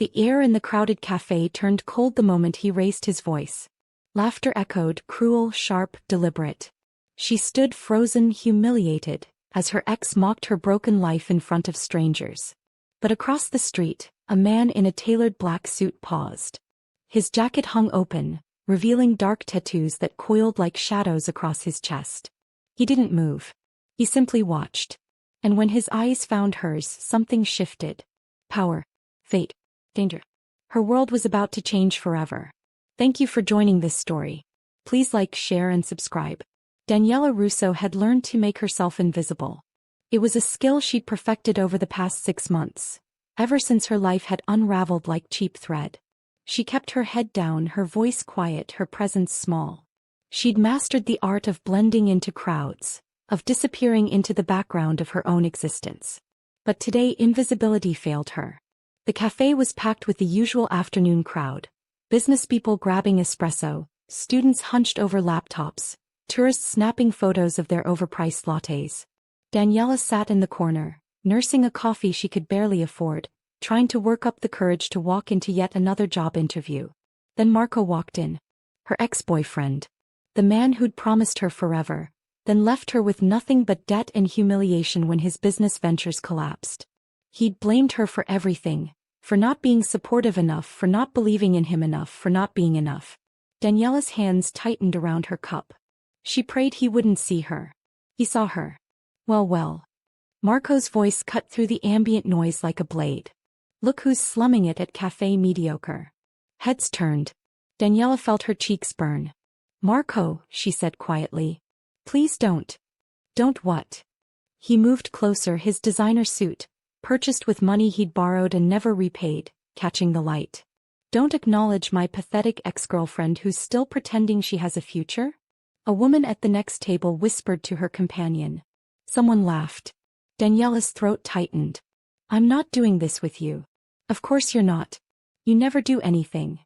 The air in the crowded cafe turned cold the moment he raised his voice. Laughter echoed, cruel, sharp, deliberate. She stood frozen, humiliated, as her ex mocked her broken life in front of strangers. But across the street, a man in a tailored black suit paused. His jacket hung open, revealing dark tattoos that coiled like shadows across his chest. He didn't move. He simply watched. And when his eyes found hers, something shifted. Power. Fate. Danger. Her world was about to change forever. Thank you for joining this story. Please like, share, and subscribe. Daniela Russo had learned to make herself invisible. It was a skill she'd perfected over the past 6 months, ever since her life had unraveled like cheap thread. She kept her head down, her voice quiet, her presence small. She'd mastered the art of blending into crowds, of disappearing into the background of her own existence. But today invisibility failed her. The cafe was packed with the usual afternoon crowd. Businesspeople grabbing espresso, students hunched over laptops, tourists snapping photos of their overpriced lattes. Daniela sat in the corner, nursing a coffee she could barely afford, trying to work up the courage to walk into yet another job interview. Then Marco walked in. Her ex-boyfriend. The man who'd promised her forever, then left her with nothing but debt and humiliation when his business ventures collapsed. He'd blamed her for everything, for not being supportive enough, for not believing in him enough, for not being enough. Daniela's hands tightened around her cup. She prayed he wouldn't see her. He saw her. Well. Marco's voice cut through the ambient noise like a blade. Look who's slumming it at Café Mediocre. Heads turned. Daniela felt her cheeks burn. Marco, she said quietly. Please don't. Don't what? He moved closer, his designer suit, purchased with money he'd borrowed and never repaid, catching the light. Don't acknowledge my pathetic ex-girlfriend who's still pretending she has a future? A woman at the next table whispered to her companion. Someone laughed. Daniela's throat tightened. I'm not doing this with you. Of course you're not. You never do anything.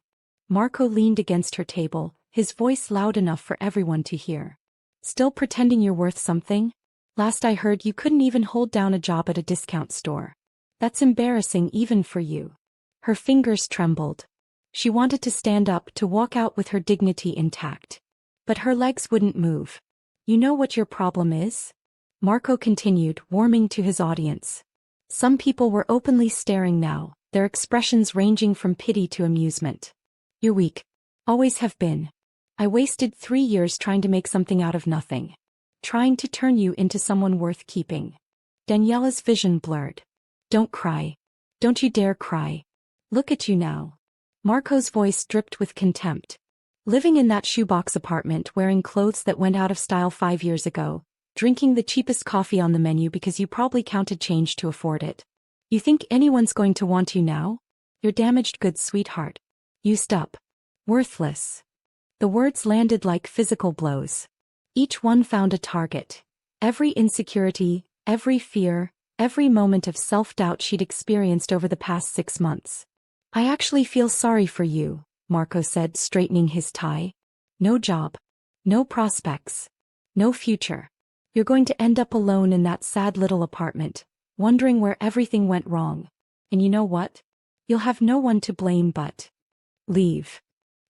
Marco leaned against her table, his voice loud enough for everyone to hear. Still pretending you're worth something? Last I heard you couldn't even hold down a job at a discount store. That's embarrassing even for you. Her fingers trembled. She wanted to stand up, to walk out with her dignity intact. But her legs wouldn't move. You know what your problem is? Marco continued, warming to his audience. Some people were openly staring now, their expressions ranging from pity to amusement. You're weak. Always have been. I wasted 3 years trying to make something out of nothing. Trying to turn you into someone worth keeping. Daniela's vision blurred. Don't cry. Don't you dare cry. Look at you now. Marco's voice dripped with contempt. Living in that shoebox apartment, wearing clothes that went out of style 5 years ago, drinking the cheapest coffee on the menu because you probably counted change to afford it. You think anyone's going to want you now? You're damaged goods, sweetheart. Used up. Worthless. The words landed like physical blows. Each one found a target. Every insecurity, every fear, every moment of self-doubt she'd experienced over the past 6 months. I actually feel sorry for you, Marco said, straightening his tie. No job. No prospects. No future. You're going to end up alone in that sad little apartment, wondering where everything went wrong. And you know what? You'll have no one to blame but leave.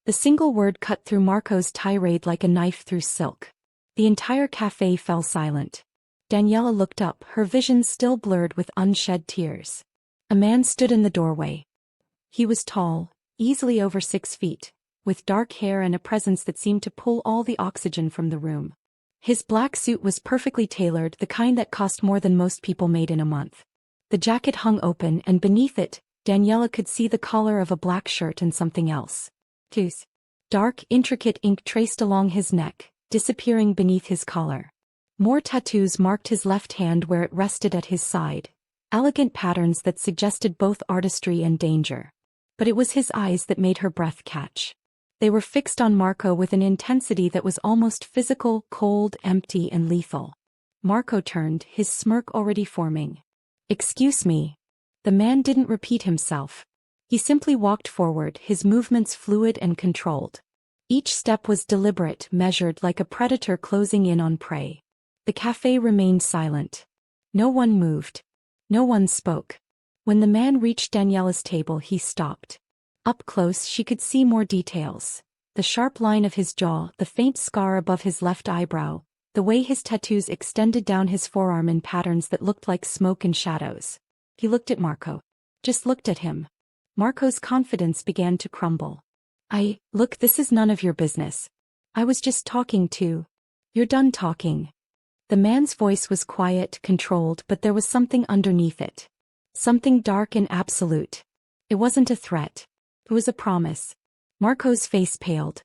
The single word cut through Marco's tirade like a knife through silk. The entire cafe fell silent. Daniela looked up, her vision still blurred with unshed tears. A man stood in the doorway. He was tall, easily over 6 feet, with dark hair and a presence that seemed to pull all the oxygen from the room. His black suit was perfectly tailored, the kind that cost more than most people made in a month. The jacket hung open, and beneath it, Daniela could see the collar of a black shirt and something else. Dark, intricate ink traced along his neck, disappearing beneath his collar. More tattoos marked his left hand where it rested at his side, elegant patterns that suggested both artistry and danger. But it was his eyes that made her breath catch. They were fixed on Marco with an intensity that was almost physical, cold, empty, and lethal. Marco turned, his smirk already forming. Excuse me. The man didn't repeat himself. He simply walked forward, his movements fluid and controlled. Each step was deliberate, measured, like a predator closing in on prey. The cafe remained silent. No one moved. No one spoke. When the man reached Daniela's table, he stopped. Up close, she could see more details. The sharp line of his jaw, the faint scar above his left eyebrow, the way his tattoos extended down his forearm in patterns that looked like smoke and shadows. He looked at Marco. Just looked at him. Marco's confidence began to crumble. Look, this is none of your business. I was just talking to. You're done talking. The man's voice was quiet, controlled, but there was something underneath it. Something dark and absolute. It wasn't a threat. It was a promise. Marco's face paled.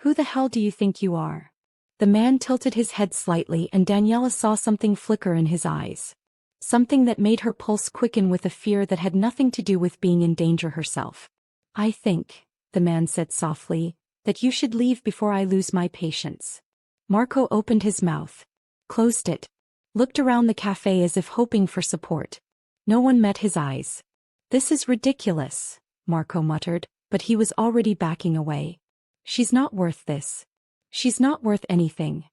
Who the hell do you think you are? The man tilted his head slightly and Daniela saw something flicker in his eyes. Something that made her pulse quicken with a fear that had nothing to do with being in danger herself. I think, the man said softly, that you should leave before I lose my patience. Marco opened his mouth. Closed it. Looked around the cafe as if hoping for support. No one met his eyes. This is ridiculous, Marco muttered, but he was already backing away. She's not worth this. She's not worth anything.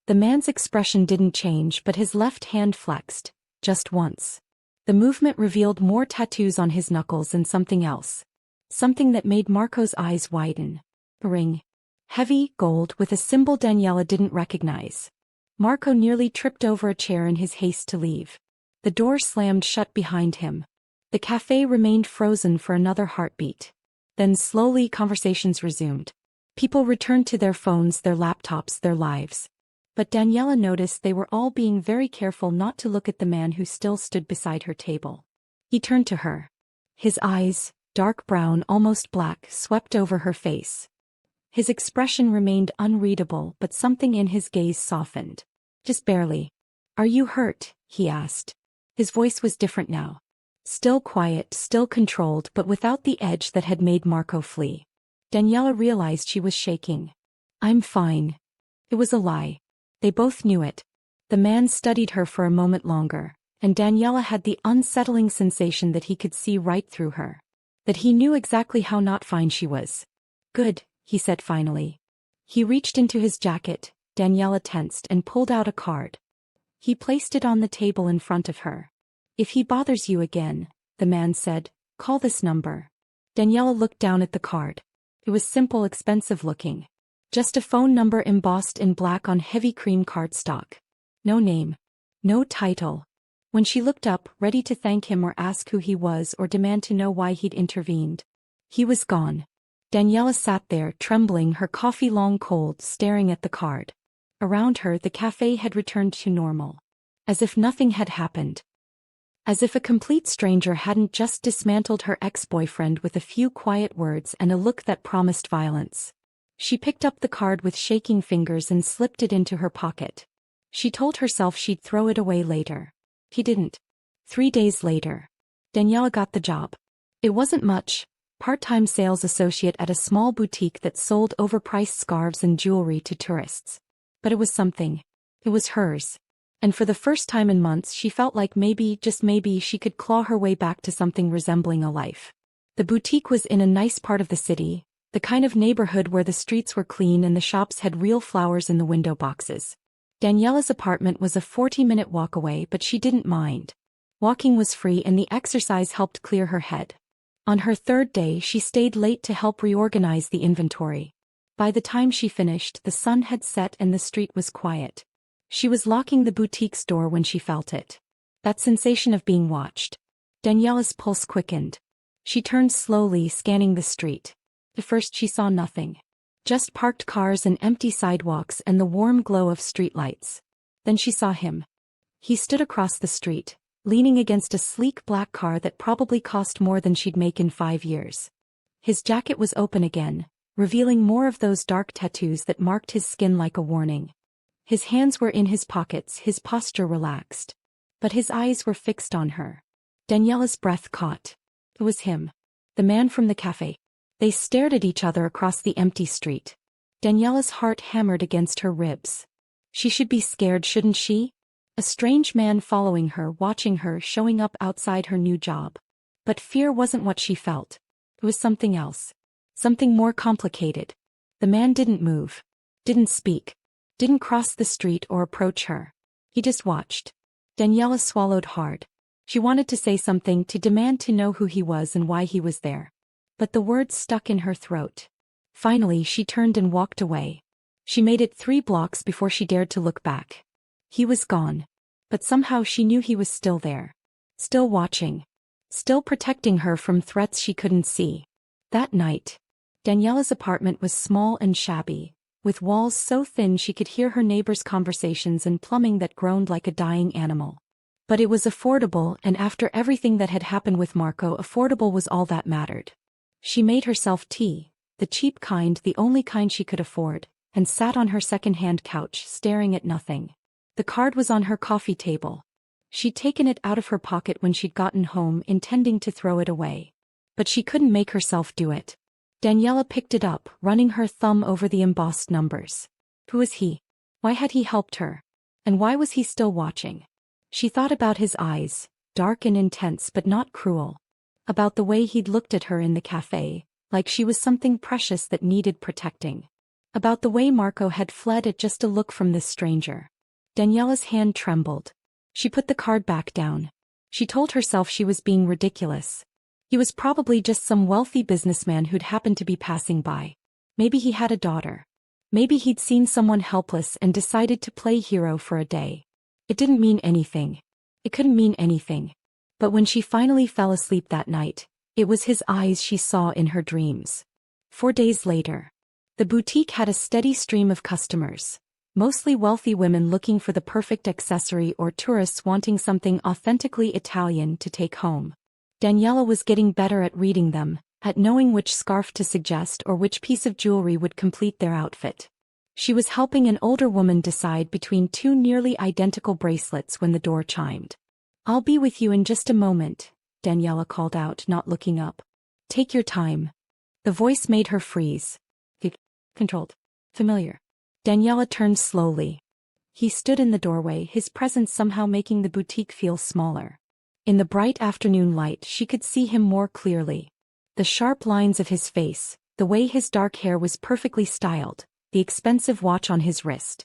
The man's expression didn't change, but his left hand flexed, just once. The movement revealed more tattoos on his knuckles and something else. Something that made Marco's eyes widen. A ring. Heavy, gold, with a symbol Daniela didn't recognize. Marco nearly tripped over a chair in his haste to leave. The door slammed shut behind him. The cafe remained frozen for another heartbeat. Then slowly conversations resumed. People returned to their phones, their laptops, their lives. But Daniela noticed they were all being very careful not to look at the man who still stood beside her table. He turned to her. His eyes, dark brown, almost black, swept over her face. His expression remained unreadable, but something in his gaze softened. Just barely. Are you hurt? He asked. His voice was different now. Still quiet, still controlled, but without the edge that had made Marco flee. Daniela realized she was shaking. I'm fine. It was a lie. They both knew it. The man studied her for a moment longer, and Daniela had the unsettling sensation that he could see right through her. That he knew exactly how not fine she was. Good, he said finally. He reached into his jacket. Daniela tensed and pulled out a card. He placed it on the table in front of her. If he bothers you again, the man said, call this number. Daniela looked down at the card. It was simple, expensive looking. Just a phone number embossed in black on heavy cream cardstock. No name. No title. When she looked up, ready to thank him or ask who he was or demand to know why he'd intervened, he was gone. Daniela sat there, trembling, her coffee long cold, staring at the card. Around her, the cafe had returned to normal. As if nothing had happened. As if a complete stranger hadn't just dismantled her ex-boyfriend with a few quiet words and a look that promised violence. She picked up the card with shaking fingers and slipped it into her pocket. She told herself she'd throw it away later. He didn't. 3 days later. Daniela got the job. It wasn't much. Part-time sales associate at a small boutique that sold overpriced scarves and jewelry to tourists. But it was something. It was hers. And for the first time in months she felt like maybe, just maybe, she could claw her way back to something resembling a life. The boutique was in a nice part of the city, the kind of neighborhood where the streets were clean and the shops had real flowers in the window boxes. Daniela's apartment was a 40-minute walk away, but she didn't mind. Walking was free and the exercise helped clear her head. On her 3rd day she stayed late to help reorganize the inventory. By the time she finished, the sun had set and the street was quiet. She was locking the boutique's door when she felt it. That sensation of being watched. Daniela's pulse quickened. She turned slowly, scanning the street. At first she saw nothing. Just parked cars and empty sidewalks and the warm glow of streetlights. Then she saw him. He stood across the street, leaning against a sleek black car that probably cost more than she'd make in 5 years. His jacket was open again, revealing more of those dark tattoos that marked his skin like a warning. His hands were in his pockets, his posture relaxed. But his eyes were fixed on her. Daniela's breath caught. It was him. The man from the cafe. They stared at each other across the empty street. Daniela's heart hammered against her ribs. She should be scared, shouldn't she? A strange man following her, watching her, showing up outside her new job. But fear wasn't what she felt. It was something else. Something more complicated. The man didn't move. Didn't speak. Didn't cross the street or approach her. He just watched. Daniela swallowed hard. She wanted to say something, to demand to know who he was and why he was there. But the words stuck in her throat. Finally, she turned and walked away. She made it 3 blocks before she dared to look back. He was gone. But somehow she knew he was still there. Still watching. Still protecting her from threats she couldn't see. That night, Daniela's apartment was small and shabby, with walls so thin she could hear her neighbors' conversations and plumbing that groaned like a dying animal. But it was affordable, and after everything that had happened with Marco, affordable was all that mattered. She made herself tea, the cheap kind, the only kind she could afford, and sat on her second-hand couch, staring at nothing. The card was on her coffee table. She'd taken it out of her pocket when she'd gotten home, intending to throw it away. But she couldn't make herself do it. Daniela picked it up, running her thumb over the embossed numbers. Who was he? Why had he helped her? And why was he still watching? She thought about his eyes, dark and intense but not cruel. About the way he'd looked at her in the cafe, like she was something precious that needed protecting. About the way Marco had fled at just a look from this stranger. Daniela's hand trembled. She put the card back down. She told herself she was being ridiculous. He was probably just some wealthy businessman who'd happened to be passing by. Maybe he had a daughter. Maybe he'd seen someone helpless and decided to play hero for a day. It didn't mean anything. It couldn't mean anything. But when she finally fell asleep that night, it was his eyes she saw in her dreams. 4 days later, the boutique had a steady stream of customers, mostly wealthy women looking for the perfect accessory or tourists wanting something authentically Italian to take home. Daniela was getting better at reading them, at knowing which scarf to suggest or which piece of jewelry would complete their outfit. She was helping an older woman decide between 2 nearly identical bracelets when the door chimed. "I'll be with you in just a moment," Daniela called out, not looking up. "Take your time." The voice made her freeze. Controlled. Familiar. Daniela turned slowly. He stood in the doorway, his presence somehow making the boutique feel smaller. In the bright afternoon light she could see him more clearly. The sharp lines of his face, the way his dark hair was perfectly styled, the expensive watch on his wrist.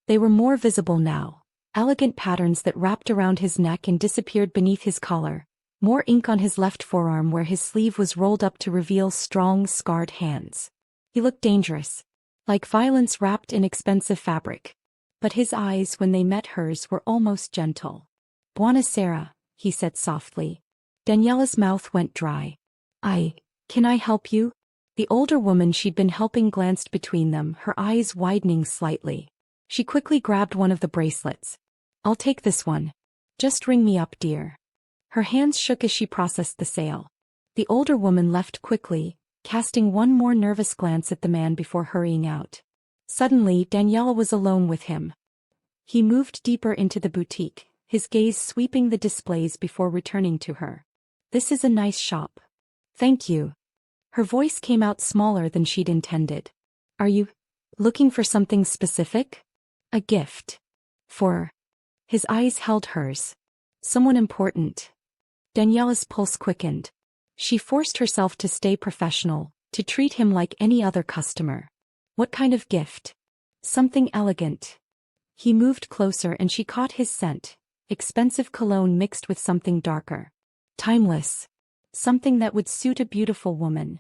They were more visible now. Elegant patterns that wrapped around his neck and disappeared beneath his collar. More ink on his left forearm where his sleeve was rolled up to reveal strong, scarred hands. He looked dangerous. Like violence wrapped in expensive fabric. But his eyes, when they met hers, were almost gentle. "Buonasera," he said softly. Daniela's mouth went dry. Can I help you?" The older woman she'd been helping glanced between them, her eyes widening slightly. She quickly grabbed one of the bracelets. "I'll take this one. Just ring me up, dear." Her hands shook as she processed the sale. The older woman left quickly, casting one more nervous glance at the man before hurrying out. Suddenly, Daniela was alone with him. He moved deeper into the boutique, his gaze sweeping the displays before returning to her. "This is a nice shop." "Thank you." Her voice came out smaller than she'd intended. "Are you looking for something specific?" "A gift." "For?" His eyes held hers. "Someone important." Daniela's pulse quickened. She forced herself to stay professional, to treat him like any other customer. "What kind of gift?" "Something elegant." He moved closer and she caught his scent, expensive cologne mixed with something darker. Timeless. Something that would suit a beautiful woman.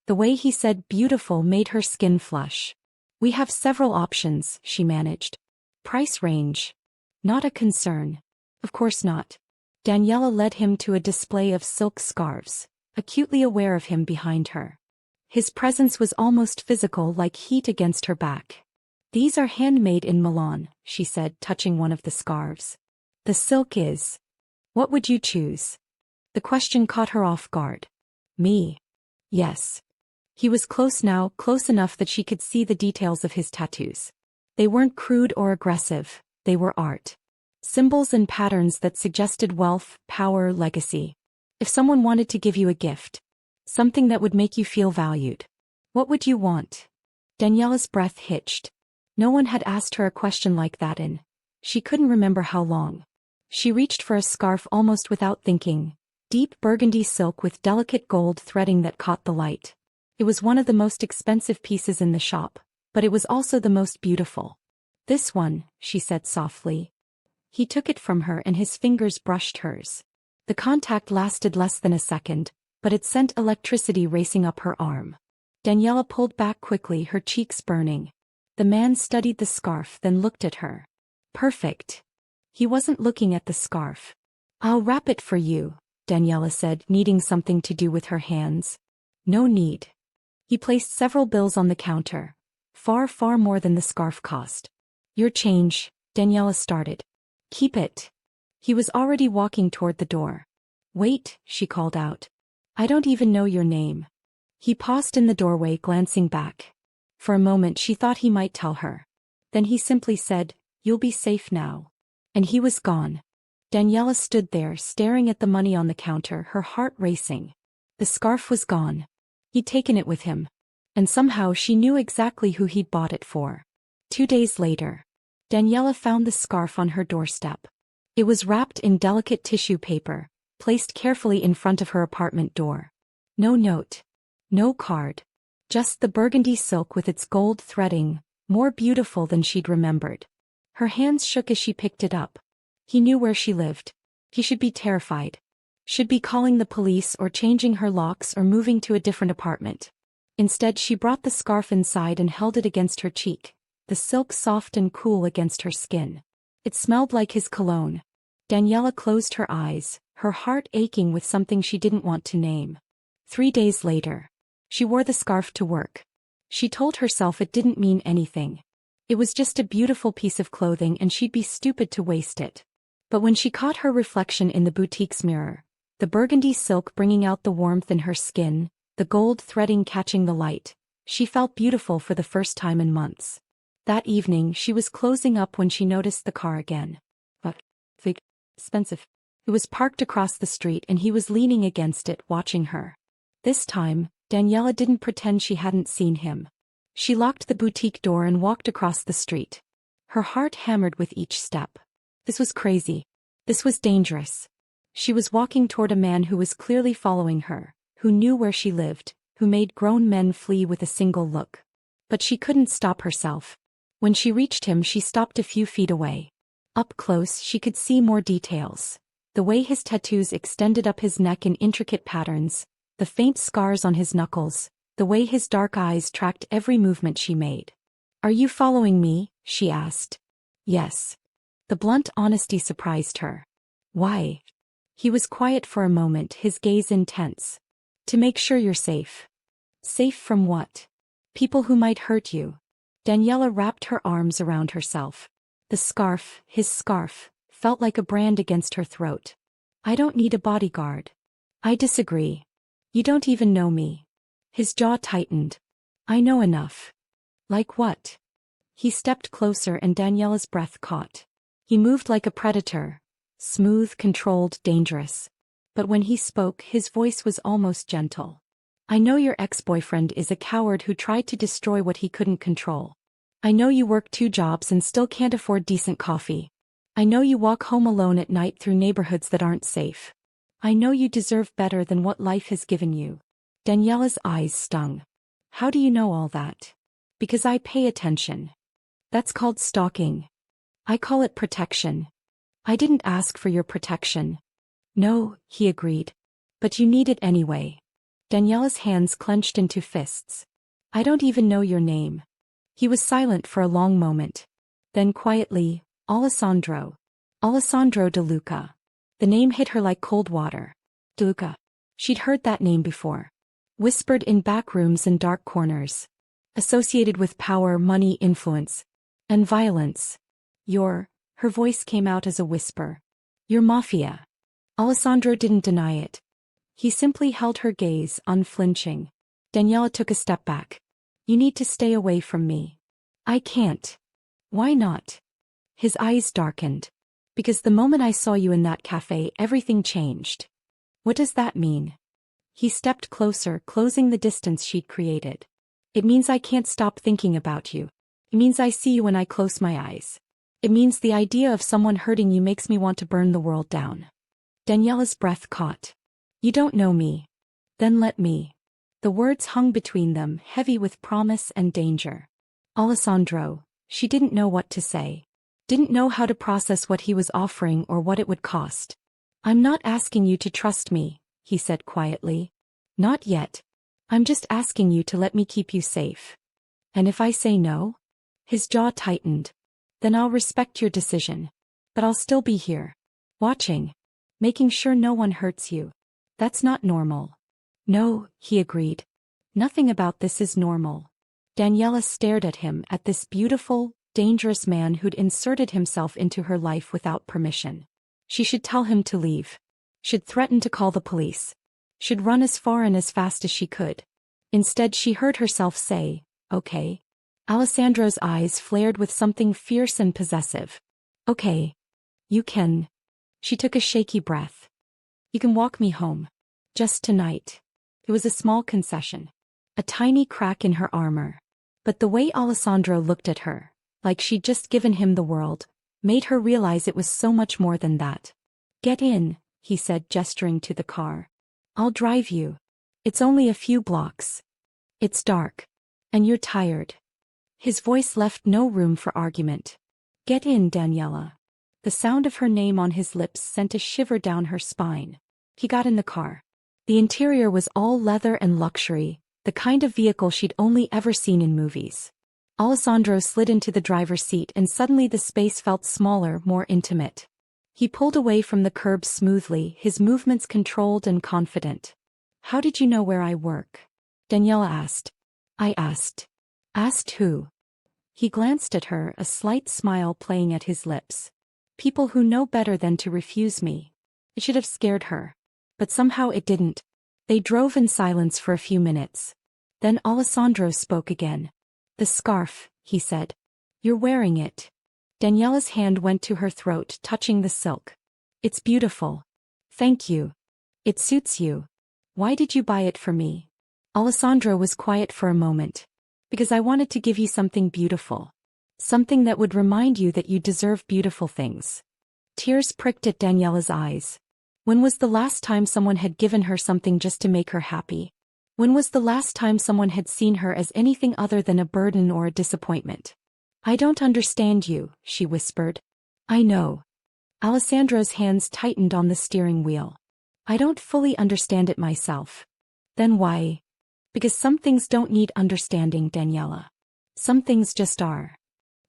The way he said beautiful made her skin flush. "We have several options," she managed. "Price range?" "Not a concern." "Of course not." Daniela led him to a display of silk scarves, acutely aware of him behind her. His presence was almost physical, like heat against her back. "These are handmade in Milan," she said, touching one of the scarves. "The silk is. What would you choose?" The question caught her off guard. "Me?" "Yes." He was close now, close enough that she could see the details of his tattoos. They weren't crude or aggressive, they were art. Symbols and patterns that suggested wealth, power, legacy. If someone wanted to give you a gift, something that would make you feel valued, what would you want? Daniela's breath hitched. No one had asked her a question like that in she couldn't remember how long. She reached for a scarf almost without thinking. Deep burgundy silk with delicate gold threading that caught the light. It was one of the most expensive pieces in the shop, but it was also the most beautiful. "This one," she said softly. He took it from her and his fingers brushed hers. The contact lasted less than a second, but it sent electricity racing up her arm. Daniela pulled back quickly, her cheeks burning. The man studied the scarf, then looked at her. Perfect. He wasn't looking at the scarf. I'll wrap it for you, Daniela said, needing something to do with her hands. No need. He placed several bills on the counter. Far, far more than the scarf cost. Your change, Daniela started. Keep it. He was already walking toward the door. Wait, she called out. I don't even know your name. He paused in the doorway, glancing back. For a moment she thought he might tell her. Then he simply said, You'll be safe now. And he was gone. Daniela stood there, staring at the money on the counter, her heart racing. The scarf was gone. He'd taken it with him. And somehow she knew exactly who he'd bought it for. 2 days later. Daniela found the scarf on her doorstep. It was wrapped in delicate tissue paper, placed carefully in front of her apartment door. No note. No card. Just the burgundy silk with its gold threading, more beautiful than she'd remembered. Her hands shook as she picked it up. He knew where she lived. He should be terrified. Should be calling the police or changing her locks or moving to a different apartment. Instead she brought the scarf inside and held it against her cheek, the silk soft and cool against her skin. It smelled like his cologne. Daniela closed her eyes, her heart aching with something she didn't want to name. 3 days later. She wore the scarf to work. She told herself it didn't mean anything. It was just a beautiful piece of clothing and she'd be stupid to waste it. But when she caught her reflection in the boutique's mirror, the burgundy silk bringing out the warmth in her skin, the gold threading catching the light, she felt beautiful for the first time in months. That evening she was closing up when she noticed the car again. But, expensive. It was parked across the street and he was leaning against it, watching her. This time, Daniela didn't pretend she hadn't seen him. She locked the boutique door and walked across the street. Her heart hammered with each step. This was crazy. This was dangerous. She was walking toward a man who was clearly following her, who knew where she lived, who made grown men flee with a single look. But she couldn't stop herself. When she reached him, she stopped a few feet away. Up close, she could see more details. The way his tattoos extended up his neck in intricate patterns, the faint scars on his knuckles, the way his dark eyes tracked every movement she made. Are you following me? She asked. Yes. The blunt honesty surprised her. Why? He was quiet for a moment, his gaze intense. To make sure you're safe. Safe from what? People who might hurt you. Daniela wrapped her arms around herself. The scarf, his scarf, felt like a brand against her throat. I don't need a bodyguard. I disagree. You don't even know me. His jaw tightened. I know enough. Like what? He stepped closer and Daniela's breath caught. He moved like a predator. Smooth, controlled, dangerous. But when he spoke, his voice was almost gentle. I know your ex-boyfriend is a coward who tried to destroy what he couldn't control. I know you work 2 jobs and still can't afford decent coffee. I know you walk home alone at night through neighborhoods that aren't safe. I know you deserve better than what life has given you. Daniela's eyes stung. How do you know all that? Because I pay attention. That's called stalking. I call it protection. I didn't ask for your protection. No, he agreed. But you need it anyway. Daniela's hands clenched into fists. I don't even know your name. He was silent for a long moment. Then quietly, Alessandro. Alessandro De Luca. The name hit her like cold water. De Luca. She'd heard that name before. Whispered in back rooms and dark corners. Associated with power, money, influence. And violence. Her voice came out as a whisper. You're Mafia. Alessandro didn't deny it. He simply held her gaze, unflinching. Daniela took a step back. You need to stay away from me. I can't. Why not? His eyes darkened. Because the moment I saw you in that cafe, everything changed. What does that mean? He stepped closer, closing the distance she'd created. It means I can't stop thinking about you. It means I see you when I close my eyes. It means the idea of someone hurting you makes me want to burn the world down. Daniela's breath caught. You don't know me. Then let me. The words hung between them, heavy with promise and danger. Alessandro. She didn't know what to say. Didn't know how to process what he was offering or what it would cost. I'm not asking you to trust me, he said quietly. Not yet. I'm just asking you to let me keep you safe. And if I say no? His jaw tightened. Then I'll respect your decision. But I'll still be here. Watching. Making sure no one hurts you. That's not normal. No, he agreed. Nothing about this is normal. Daniela stared at him, at this beautiful, dangerous man who'd inserted himself into her life without permission. She should tell him to leave. Should threaten to call the police. Should run as far and as fast as she could. Instead she heard herself say, okay. Alessandro's eyes flared with something fierce and possessive. Okay. You can. She took a shaky breath. You can walk me home. Just tonight. It was a small concession. A tiny crack in her armor. But the way Alessandro looked at her, like she'd just given him the world, made her realize it was so much more than that. Get in, he said, gesturing to the car. I'll drive you. It's only a few blocks. It's dark. And you're tired. His voice left no room for argument. Get in, Daniela. The sound of her name on his lips sent a shiver down her spine. He got in the car. The interior was all leather and luxury, the kind of vehicle she'd only ever seen in movies. Alessandro slid into the driver's seat and suddenly the space felt smaller, more intimate. He pulled away from the curb smoothly, his movements controlled and confident. How did you know where I work? Daniela asked. I asked. Asked who? He glanced at her, a slight smile playing at his lips. People who know better than to refuse me. It should have scared her. But somehow it didn't. They drove in silence for a few minutes. Then Alessandro spoke again. The scarf, he said. You're wearing it. Daniela's hand went to her throat, touching the silk. It's beautiful. Thank you. It suits you. Why did you buy it for me? Alessandro was quiet for a moment. Because I wanted to give you something beautiful. Something that would remind you that you deserve beautiful things. Tears pricked at Daniela's eyes. When was the last time someone had given her something just to make her happy? When was the last time someone had seen her as anything other than a burden or a disappointment? I don't understand you, she whispered. I know. Alessandro's hands tightened on the steering wheel. I don't fully understand it myself. Then why? Because some things don't need understanding, Daniela. Some things just are.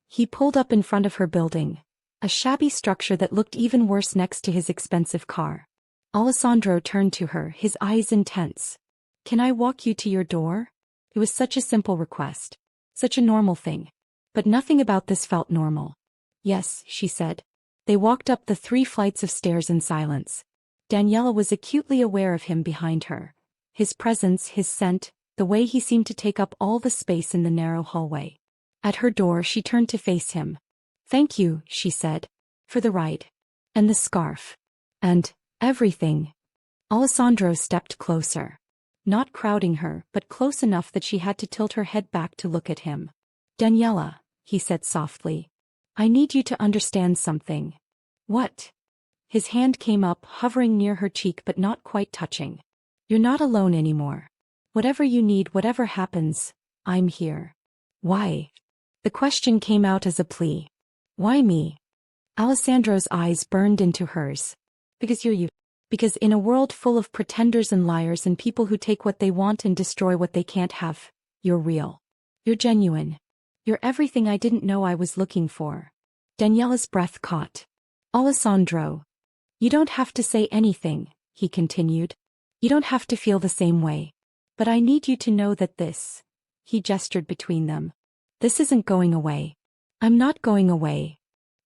He pulled up in front of her building, a shabby structure that looked even worse next to his expensive car. Alessandro turned to her, his eyes intense. Can I walk you to your door? It was such a simple request. Such a normal thing. But nothing about this felt normal. Yes, she said. They walked up the 3 flights of stairs in silence. Daniela was acutely aware of him behind her. His presence, his scent, the way he seemed to take up all the space in the narrow hallway. At her door she turned to face him. Thank you, she said. For the ride. And the scarf. And everything. Alessandro stepped closer. Not crowding her, but close enough that she had to tilt her head back to look at him. Daniela, he said softly. I need you to understand something. What? His hand came up, hovering near her cheek but not quite touching. You're not alone anymore. Whatever you need, whatever happens, I'm here. Why? The question came out as a plea. Why me? Alessandro's eyes burned into hers. Because you're you. Because in a world full of pretenders and liars and people who take what they want and destroy what they can't have, you're real. You're genuine. You're everything I didn't know I was looking for. Daniela's breath caught. Alessandro. You don't have to say anything, he continued. You don't have to feel the same way. But I need you to know that this. He gestured between them. This isn't going away. I'm not going away.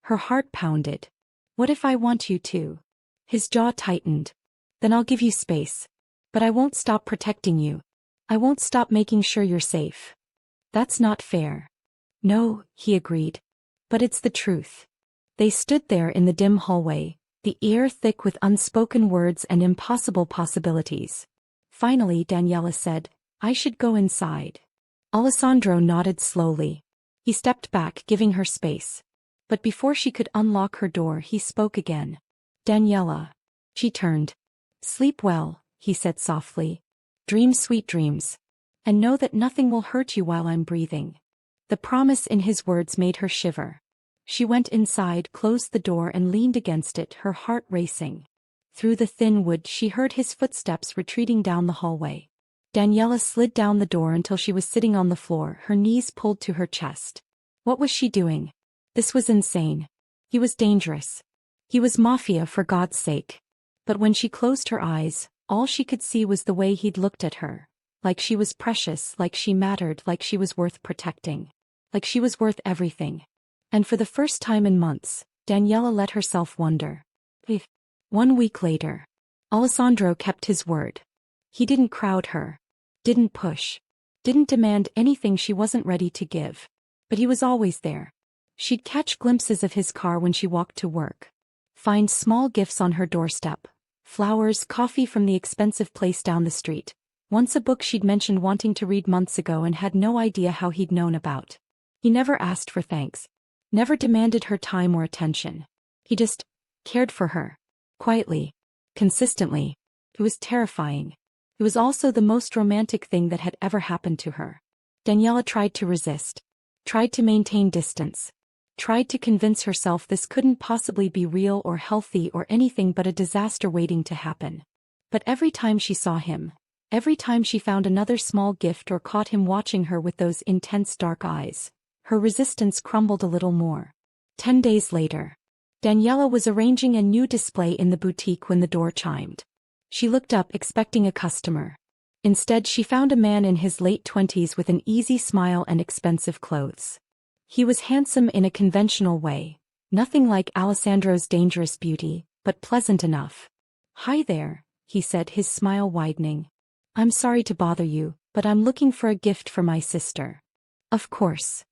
Her heart pounded. What if I want you to? His jaw tightened. Then I'll give you space. But I won't stop protecting you. I won't stop making sure you're safe. That's not fair. No, he agreed. But it's the truth. They stood there in the dim hallway, the air thick with unspoken words and impossible possibilities. Finally, Daniela said, I should go inside. Alessandro nodded slowly. He stepped back, giving her space. But before she could unlock her door, he spoke again. Daniela. She turned. Sleep well, he said softly. Dream sweet dreams. And know that nothing will hurt you while I'm breathing. The promise in his words made her shiver. She went inside, closed the door and leaned against it, her heart racing. Through the thin wood she heard his footsteps retreating down the hallway. Daniela slid down the door until she was sitting on the floor, her knees pulled to her chest. What was she doing? This was insane. He was dangerous. He was Mafia, for God's sake. But when she closed her eyes, all she could see was the way he'd looked at her. Like she was precious, like she mattered, like she was worth protecting. Like she was worth everything. And for the first time in months, Daniela let herself wonder. 1 week later. Alessandro kept his word. He didn't crowd her. Didn't push. Didn't demand anything she wasn't ready to give. But he was always there. She'd catch glimpses of his car when she walked to work. Find small gifts on her doorstep. Flowers, coffee from the expensive place down the street. Once a book she'd mentioned wanting to read months ago and had no idea how he'd known about. He never asked for thanks. Never demanded her time or attention. He just cared for her. Quietly. Consistently. It was terrifying. It was also the most romantic thing that had ever happened to her. Daniela tried to resist. Tried to maintain distance. Tried to convince herself this couldn't possibly be real or healthy or anything but a disaster waiting to happen. But every time she saw him, every time she found another small gift or caught him watching her with those intense dark eyes, her resistance crumbled a little more. 10 days later. Daniela was arranging a new display in the boutique when the door chimed. She looked up expecting a customer. Instead she found a man in his late 20s with an easy smile and expensive clothes. He was handsome in a conventional way, nothing like Alessandro's dangerous beauty, but pleasant enough. "Hi there," he said, his smile widening. "I'm sorry to bother you, but I'm looking for a gift for my sister." "Of course."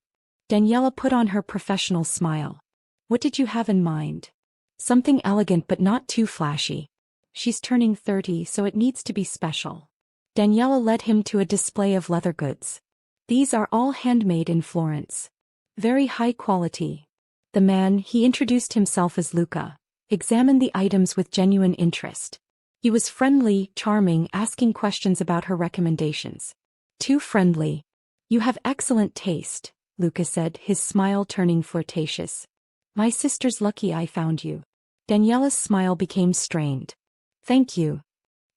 Daniela put on her professional smile. "What did you have in mind?" "Something elegant but not too flashy. She's turning 30, so it needs to be special." Daniela led him to a display of leather goods. "These are all handmade in Florence. Very high quality." The man, he introduced himself as Luca, examined the items with genuine interest. He was friendly, charming, asking questions about her recommendations. Too friendly. "You have excellent taste," Luca said, his smile turning flirtatious. "My sister's lucky I found you." Daniela's smile became strained. "Thank you.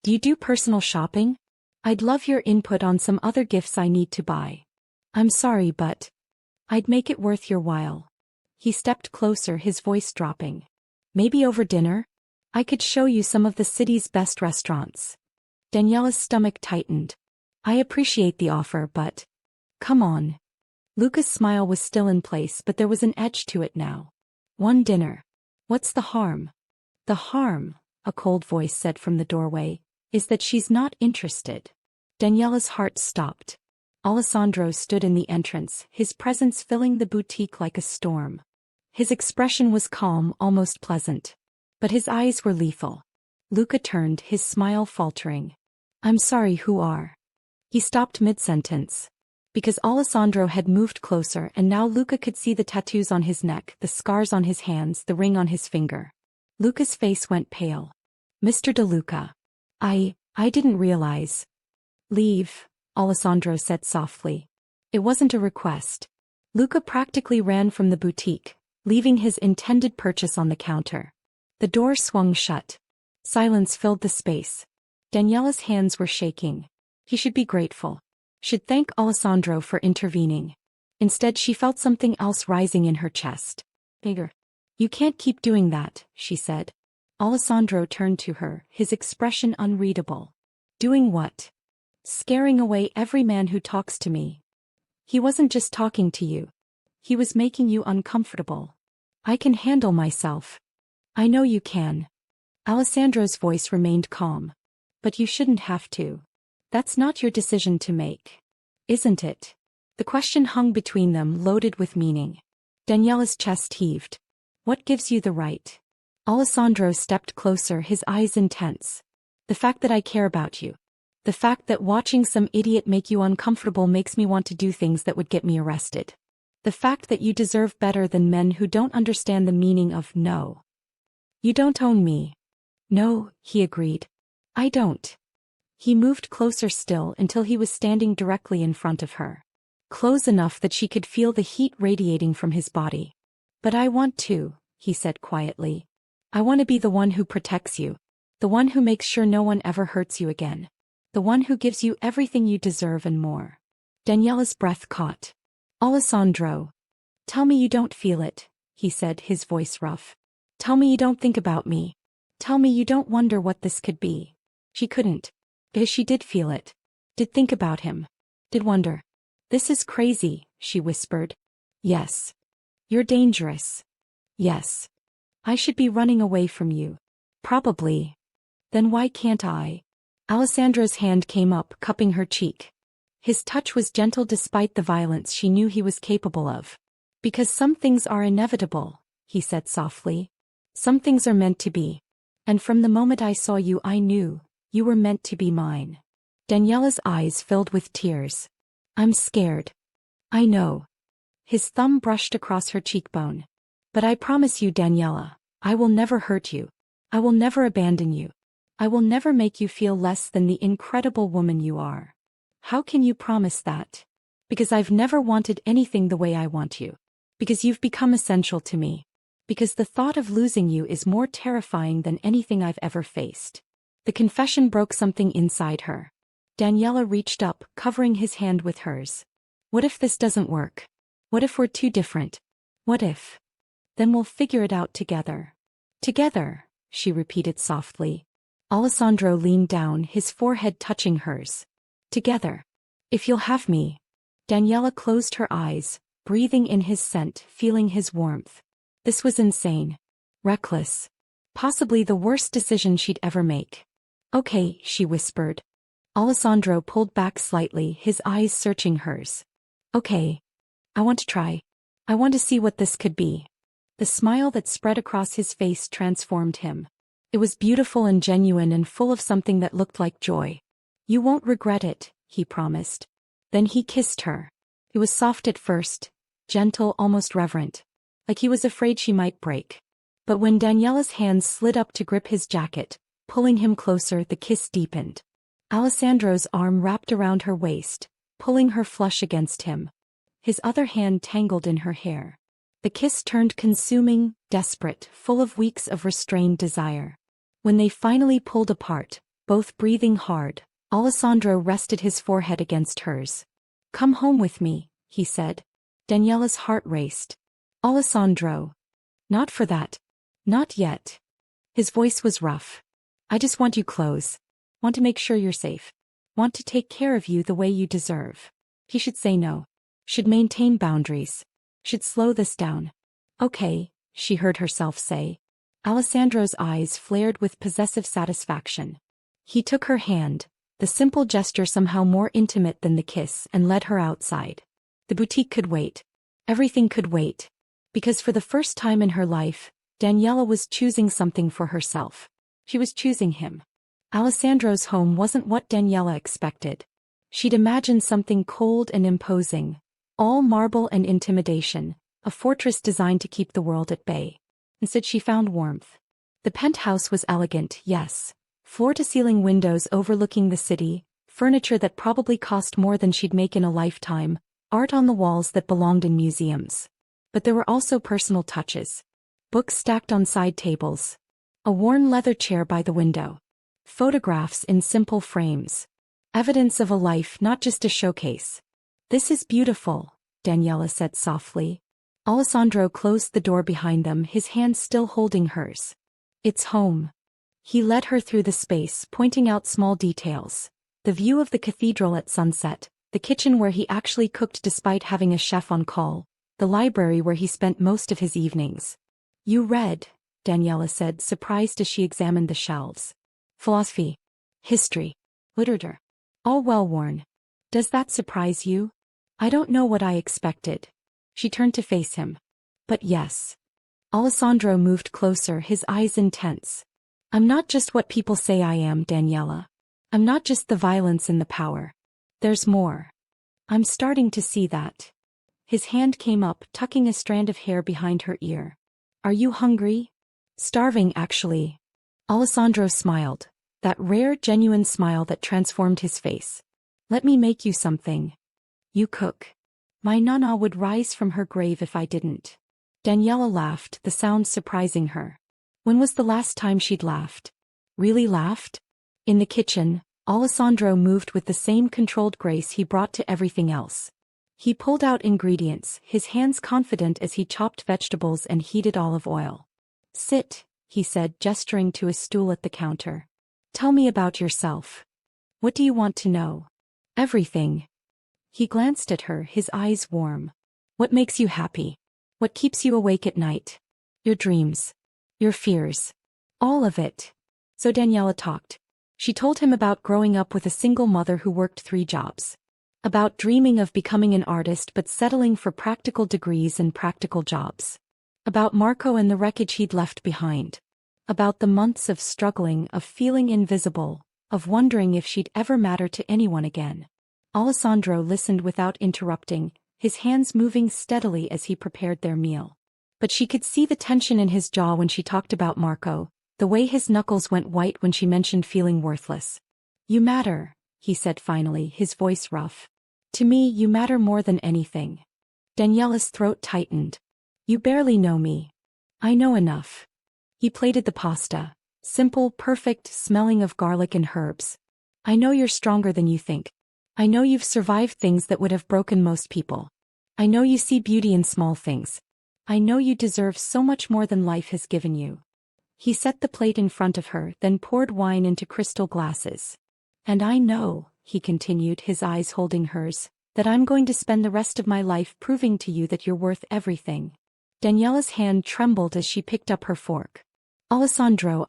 Do you do personal shopping? I'd love your input on some other gifts I need to buy." "I'm sorry, but I'd make it worth your while." He stepped closer, his voice dropping. "Maybe over dinner? I could show you some of the city's best restaurants." Daniela's stomach tightened. "I appreciate the offer, but come on." Luca's smile was still in place, but there was an edge to it now. "One dinner. What's the harm?" "The harm," a cold voice said from the doorway, "is that she's not interested." Daniela's heart stopped. Alessandro stood in the entrance, his presence filling the boutique like a storm. His expression was calm, almost pleasant. But his eyes were lethal. Luca turned, his smile faltering. "I'm sorry, who are?" He stopped mid-sentence. Because Alessandro had moved closer and now Luca could see the tattoos on his neck, the scars on his hands, the ring on his finger. Luca's face went pale. "Mr. De Luca. I didn't realize." "Leave," Alessandro said softly. It wasn't a request. Luca practically ran from the boutique, leaving his intended purchase on the counter. The door swung shut. Silence filled the space. Daniela's hands were shaking. He should be grateful. Should thank Alessandro for intervening. Instead she felt something else rising in her chest. "Bigger. You can't keep doing that," she said. Alessandro turned to her, his expression unreadable. "Doing what?" "Scaring away every man who talks to me." "He wasn't just talking to you. He was making you uncomfortable." "I can handle myself." "I know you can." Alessandro's voice remained calm. "But you shouldn't have to. That's not your decision to make. Isn't it?" The question hung between them, loaded with meaning. Daniela's chest heaved. "What gives you the right?" Alessandro stepped closer, his eyes intense. "The fact that I care about you. The fact that watching some idiot make you uncomfortable makes me want to do things that would get me arrested. The fact that you deserve better than men who don't understand the meaning of no. You don't own me." "No," he agreed. "I don't." He moved closer still until he was standing directly in front of her. Close enough that she could feel the heat radiating from his body. But I want to, he said quietly. I want to be the one who protects you. The one who makes sure no one ever hurts you again. The one who gives you everything you deserve and more. Daniela's breath caught. Alessandro. Tell me you don't feel it, he said, his voice rough. Tell me you don't think about me. Tell me you don't wonder what this could be. She couldn't. Because she did feel it. Did think about him. Did wonder. This is crazy, she whispered. Yes. You're dangerous. Yes. I should be running away from you. Probably. Then why can't I? Alessandra's hand came up, cupping her cheek. His touch was gentle despite the violence she knew he was capable of. Because some things are inevitable, he said softly. Some things are meant to be. And from the moment I saw you I knew, you were meant to be mine. Daniela's eyes filled with tears. I'm scared. I know. His thumb brushed across her cheekbone. But I promise you, Daniela, I will never hurt you. I will never abandon you. I will never make you feel less than the incredible woman you are. How can you promise that? Because I've never wanted anything the way I want you. Because you've become essential to me. Because the thought of losing you is more terrifying than anything I've ever faced. The confession broke something inside her. Daniela reached up, covering his hand with hers. What if this doesn't work? What if we're too different? What if? Then we'll figure it out together. Together, she repeated softly. Alessandro leaned down, his forehead touching hers. Together. If you'll have me. Daniela closed her eyes, breathing in his scent, feeling his warmth. This was insane. Reckless. Possibly the worst decision she'd ever make. Okay, she whispered. Alessandro pulled back slightly, his eyes searching hers. Okay. I want to try. I want to see what this could be. The smile that spread across his face transformed him. It was beautiful and genuine and full of something that looked like joy. You won't regret it, he promised. Then he kissed her. It was soft at first, gentle, almost reverent. Like he was afraid she might break. But when Daniela's hands slid up to grip his jacket, pulling him closer, the kiss deepened. Alessandro's arm wrapped around her waist, pulling her flush against him. His other hand tangled in her hair. The kiss turned consuming, desperate, full of weeks of restrained desire. When they finally pulled apart, both breathing hard, Alessandro rested his forehead against hers. Come home with me, he said. Daniela's heart raced. Alessandro. Not for that. Not yet. His voice was rough. I just want you close. Want to make sure you're safe. Want to take care of you the way you deserve. He should say no. Should maintain boundaries. Should slow this down. Okay, she heard herself say. Alessandro's eyes flared with possessive satisfaction. He took her hand, the simple gesture somehow more intimate than the kiss, and led her outside. The boutique could wait. Everything could wait. Because for the first time in her life, Daniela was choosing something for herself. She was choosing him. Alessandro's home wasn't what Daniela expected. She'd imagined something cold and imposing, all marble and intimidation, a fortress designed to keep the world at bay. Instead she found warmth. The penthouse was elegant, yes. Floor-to-ceiling windows overlooking the city, furniture that probably cost more than she'd make in a lifetime, art on the walls that belonged in museums. But there were also personal touches. Books stacked on side tables. A worn leather chair by the window. Photographs in simple frames. Evidence of a life, not just a showcase. This is beautiful, Daniela said softly. Alessandro closed the door behind them, his hand still holding hers. It's home. He led her through the space, pointing out small details. The view of the cathedral at sunset, the kitchen where he actually cooked despite having a chef on call, the library where he spent most of his evenings. You read, Daniela said, surprised as she examined the shelves. Philosophy. History. Literature. All well-worn. Does that surprise you? I don't know what I expected. She turned to face him. But yes. Alessandro moved closer, his eyes intense. I'm not just what people say I am, Daniela. I'm not just the violence and the power. There's more. I'm starting to see that. His hand came up, tucking a strand of hair behind her ear. Are you hungry? Starving, actually. Alessandro smiled, that rare, genuine smile that transformed his face. Let me make you something. You cook. My nana would rise from her grave if I didn't. Daniela laughed, the sound surprising her. When was the last time she'd laughed? Really laughed? In the kitchen, Alessandro moved with the same controlled grace he brought to everything else. He pulled out ingredients, his hands confident as he chopped vegetables and heated olive oil. Sit, he said, gesturing to a stool at the counter. Tell me about yourself. What do you want to know? Everything. He glanced at her, his eyes warm. What makes you happy? What keeps you awake at night? Your dreams. Your fears. All of it. So Daniela talked. She told him about growing up with a single mother who worked 3 jobs. About dreaming of becoming an artist but settling for practical degrees and practical jobs. About Marco and the wreckage he'd left behind. About the months of struggling, of feeling invisible, of wondering if she'd ever matter to anyone again. Alessandro listened without interrupting, his hands moving steadily as he prepared their meal. But she could see the tension in his jaw when she talked about Marco, the way his knuckles went white when she mentioned feeling worthless. You matter, he said finally, his voice rough. To me, you matter more than anything. Daniela's throat tightened. You barely know me. I know enough. He plated the pasta. Simple, perfect, smelling of garlic and herbs. I know you're stronger than you think. I know you've survived things that would have broken most people. I know you see beauty in small things. I know you deserve so much more than life has given you. He set the plate in front of her, then poured wine into crystal glasses. And I know, he continued, his eyes holding hers, that I'm going to spend the rest of my life proving to you that you're worth everything. Daniela's hand trembled as she picked up her fork. Alessandro,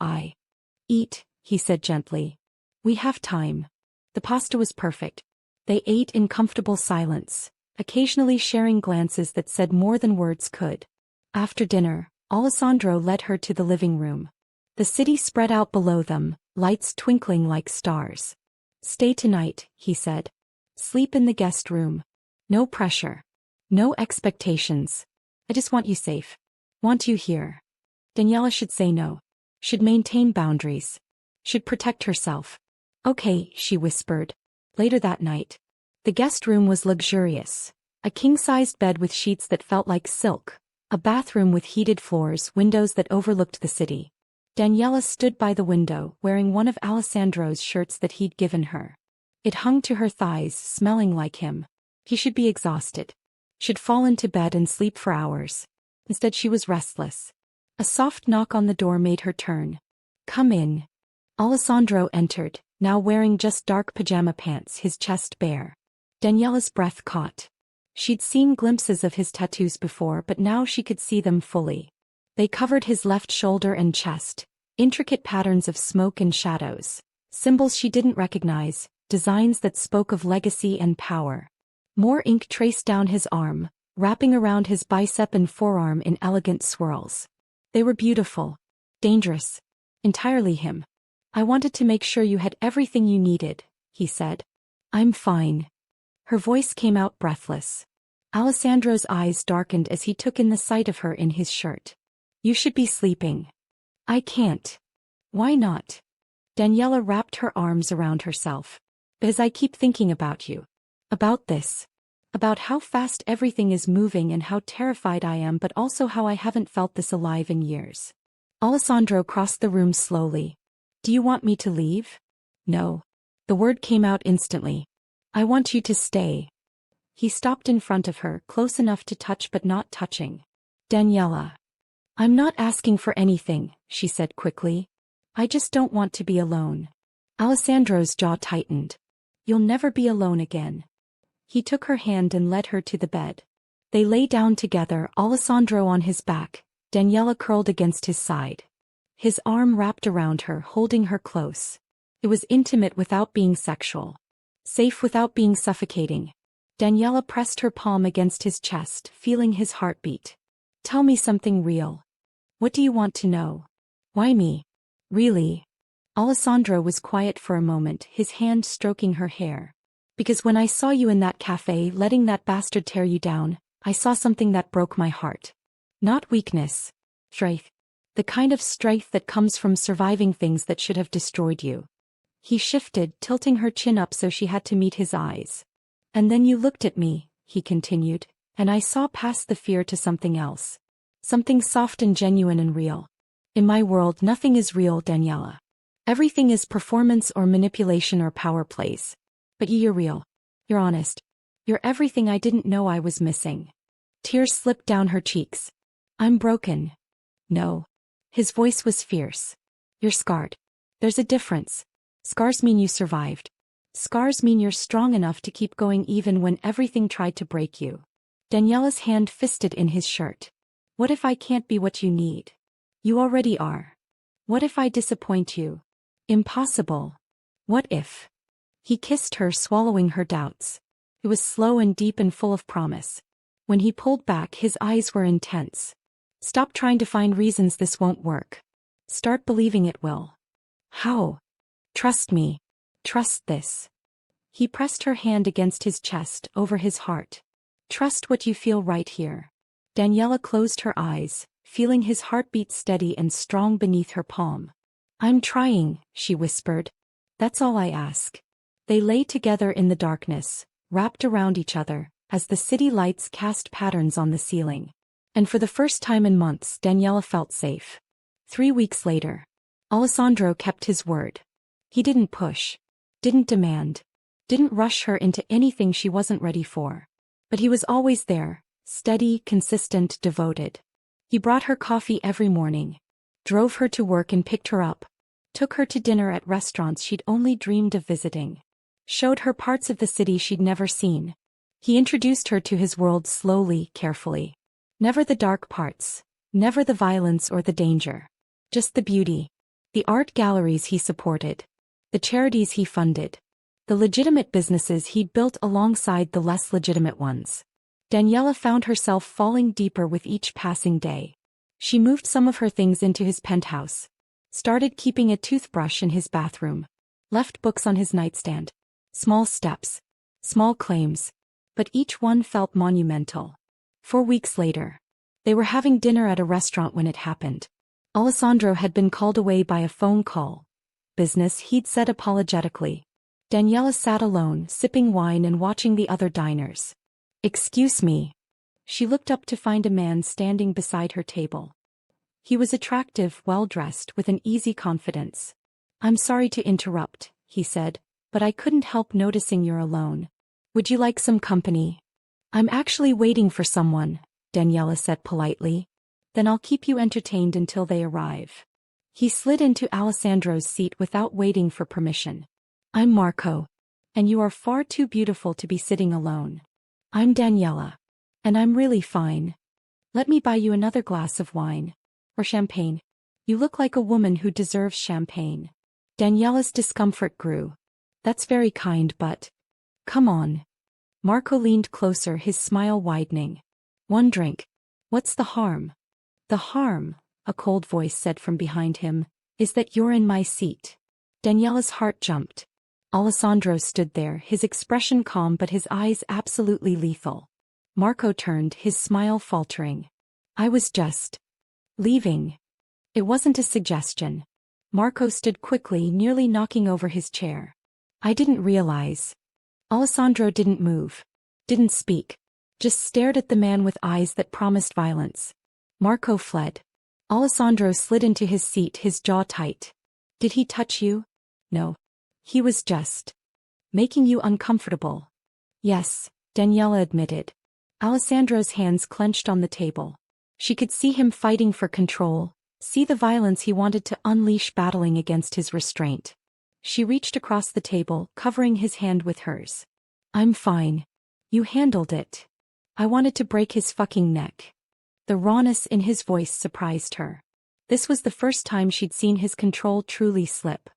eat, he said gently. We have time. The pasta was perfect. They ate in comfortable silence, occasionally sharing glances that said more than words could. After dinner, Alessandro led her to the living room. The city spread out below them, lights twinkling like stars. Stay tonight, he said. Sleep in the guest room. No pressure. No expectations. I just want you safe. Want you here. Daniela should say no. Should maintain boundaries. Should protect herself. Okay, she whispered. Later that night. The guest room was luxurious. A king-sized bed with sheets that felt like silk. A bathroom with heated floors, windows that overlooked the city. Daniela stood by the window, wearing one of Alessandro's shirts that he'd given her. It hung to her thighs, smelling like him. He should be exhausted. Should fall into bed and sleep for hours. Instead she was restless. A soft knock on the door made her turn. Come in. Alessandro entered, now wearing just dark pajama pants, his chest bare. Daniela's breath caught. She'd seen glimpses of his tattoos before, but now she could see them fully. They covered his left shoulder and chest, intricate patterns of smoke and shadows, symbols she didn't recognize, designs that spoke of legacy and power. More ink traced down his arm, wrapping around his bicep and forearm in elegant swirls. They were beautiful, dangerous, entirely him. I wanted to make sure you had everything you needed, he said. I'm fine. Her voice came out breathless. Alessandro's eyes darkened as he took in the sight of her in his shirt. You should be sleeping. I can't. Why not? Daniela wrapped her arms around herself. Because I keep thinking about you. About this. About how fast everything is moving and how terrified I am, but also how I haven't felt this alive in years. Alessandro crossed the room slowly. Do you want me to leave? No. The word came out instantly. I want you to stay. He stopped in front of her, close enough to touch but not touching. Daniela. I'm not asking for anything, she said quickly. I just don't want to be alone. Alessandro's jaw tightened. You'll never be alone again. He took her hand and led her to the bed. They lay down together, Alessandro on his back, Daniela curled against his side. His arm wrapped around her, holding her close. It was intimate without being sexual. Safe without being suffocating. Daniela pressed her palm against his chest, feeling his heartbeat. Tell me something real. What do you want to know? Why me? Really? Alessandro was quiet for a moment, his hand stroking her hair. Because when I saw you in that cafe letting that bastard tear you down, I saw something that broke my heart. Not weakness. Strength. The kind of strength that comes from surviving things that should have destroyed you. He shifted, tilting her chin up so she had to meet his eyes. And then you looked at me, he continued, and I saw past the fear to something else. Something soft and genuine and real. In my world, nothing is real, Daniela. Everything is performance or manipulation or power plays. But you're real. You're honest. You're everything I didn't know I was missing. Tears slipped down her cheeks. I'm broken. No. His voice was fierce. You're scarred. There's a difference. Scars mean you survived. Scars mean you're strong enough to keep going even when everything tried to break you. Daniela's hand fisted in his shirt. What if I can't be what you need? You already are. What if I disappoint you? Impossible. What if? He kissed her, swallowing her doubts. It was slow and deep and full of promise. When he pulled back, his eyes were intense. Stop trying to find reasons this won't work. Start believing it will. How? Trust me. Trust this. He pressed her hand against his chest, over his heart. Trust what you feel right here. Daniela closed her eyes, feeling his heartbeat steady and strong beneath her palm. I'm trying, she whispered. That's all I ask. They lay together in the darkness, wrapped around each other, as the city lights cast patterns on the ceiling. And for the first time in months, Daniela felt safe. 3 weeks later, Alessandro kept his word. He didn't push, didn't demand, didn't rush her into anything she wasn't ready for. But he was always there, steady, consistent, devoted. He brought her coffee every morning, drove her to work and picked her up, took her to dinner at restaurants she'd only dreamed of visiting, showed her parts of the city she'd never seen. He introduced her to his world slowly, carefully. Never the dark parts, never the violence or the danger. Just the beauty. The art galleries he supported. The charities he funded. The legitimate businesses he'd built alongside the less legitimate ones. Daniela found herself falling deeper with each passing day. She moved some of her things into his penthouse. Started keeping a toothbrush in his bathroom. Left books on his nightstand. Small steps. Small claims. But each one felt monumental. 4 weeks later, they were having dinner at a restaurant when it happened. Alessandro had been called away by a phone call. Business, he'd said apologetically. Daniela sat alone, sipping wine and watching the other diners. Excuse me. She looked up to find a man standing beside her table. He was attractive, well-dressed, with an easy confidence. I'm sorry to interrupt, he said, but I couldn't help noticing you're alone. Would you like some company? I'm actually waiting for someone, Daniela said politely. Then I'll keep you entertained until they arrive. He slid into Alessandro's seat without waiting for permission. I'm Marco. And you are far too beautiful to be sitting alone. I'm Daniela. And I'm really fine. Let me buy you another glass of wine. Or champagne. You look like a woman who deserves champagne. Daniela's discomfort grew. That's very kind, but... Come on. Marco leaned closer, his smile widening. One drink. What's the harm? The harm, a cold voice said from behind him, is that you're in my seat. Daniela's heart jumped. Alessandro stood there, his expression calm but his eyes absolutely lethal. Marco turned, his smile faltering. I was just... leaving. It wasn't a suggestion. Marco stood quickly, nearly knocking over his chair. I didn't realize. Alessandro didn't move. Didn't speak. Just stared at the man with eyes that promised violence. Marco fled. Alessandro slid into his seat, his jaw tight. Did he touch you? No. He was just... making you uncomfortable. Yes, Daniela admitted. Alessandro's hands clenched on the table. She could see him fighting for control, see the violence he wanted to unleash battling against his restraint. She reached across the table, covering his hand with hers. I'm fine. You handled it. I wanted to break his fucking neck. The rawness in his voice surprised her. This was the first time she'd seen his control truly slip.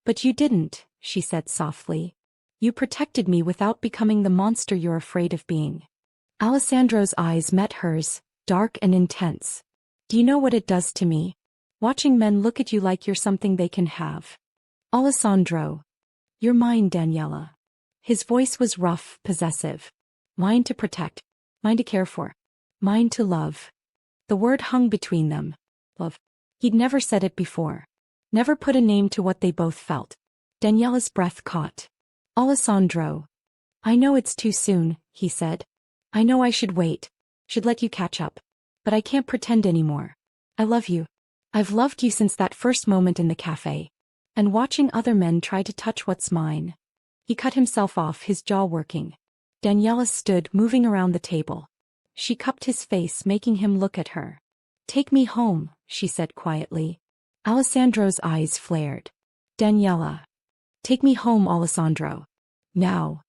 But you didn't, she said softly. You protected me without becoming the monster you're afraid of being. Alessandro's eyes met hers, dark and intense. Do you know what it does to me? Watching men look at you like you're something they can have. Alessandro. You're mine, Daniela. His voice was rough, possessive. Mine to protect. Mine to care for. Mine to love. The word hung between them. Love. He'd never said it before. Never put a name to what they both felt. Daniela's breath caught. Alessandro. I know it's too soon, he said. I know I should wait. Should let you catch up. But I can't pretend anymore. I love you. I've loved you since that first moment in the cafe. And watching other men try to touch what's mine. He cut himself off, his jaw working. Daniela stood, moving around the table. She cupped his face, making him look at her. Take me home, she said quietly. Alessandro's eyes flared. Daniela. Take me home, Alessandro. Now.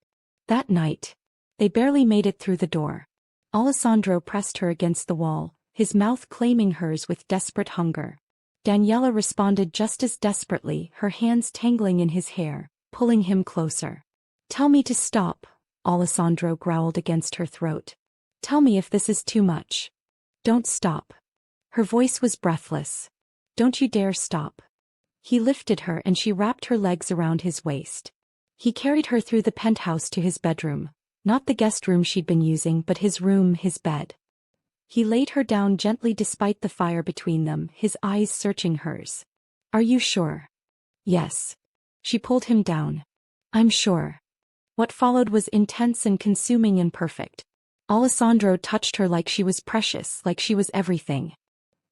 That night. They barely made it through the door. Alessandro pressed her against the wall, his mouth claiming hers with desperate hunger. Daniela responded just as desperately, her hands tangling in his hair, pulling him closer. Tell me to stop, Alessandro growled against her throat. Tell me if this is too much. Don't stop. Her voice was breathless. Don't you dare stop. He lifted her and she wrapped her legs around his waist. He carried her through the penthouse to his bedroom, not the guest room she'd been using but his room, his bed. He laid her down gently despite the fire between them, his eyes searching hers. Are you sure? Yes. She pulled him down. I'm sure. What followed was intense and consuming and perfect. Alessandro touched her like she was precious, like she was everything.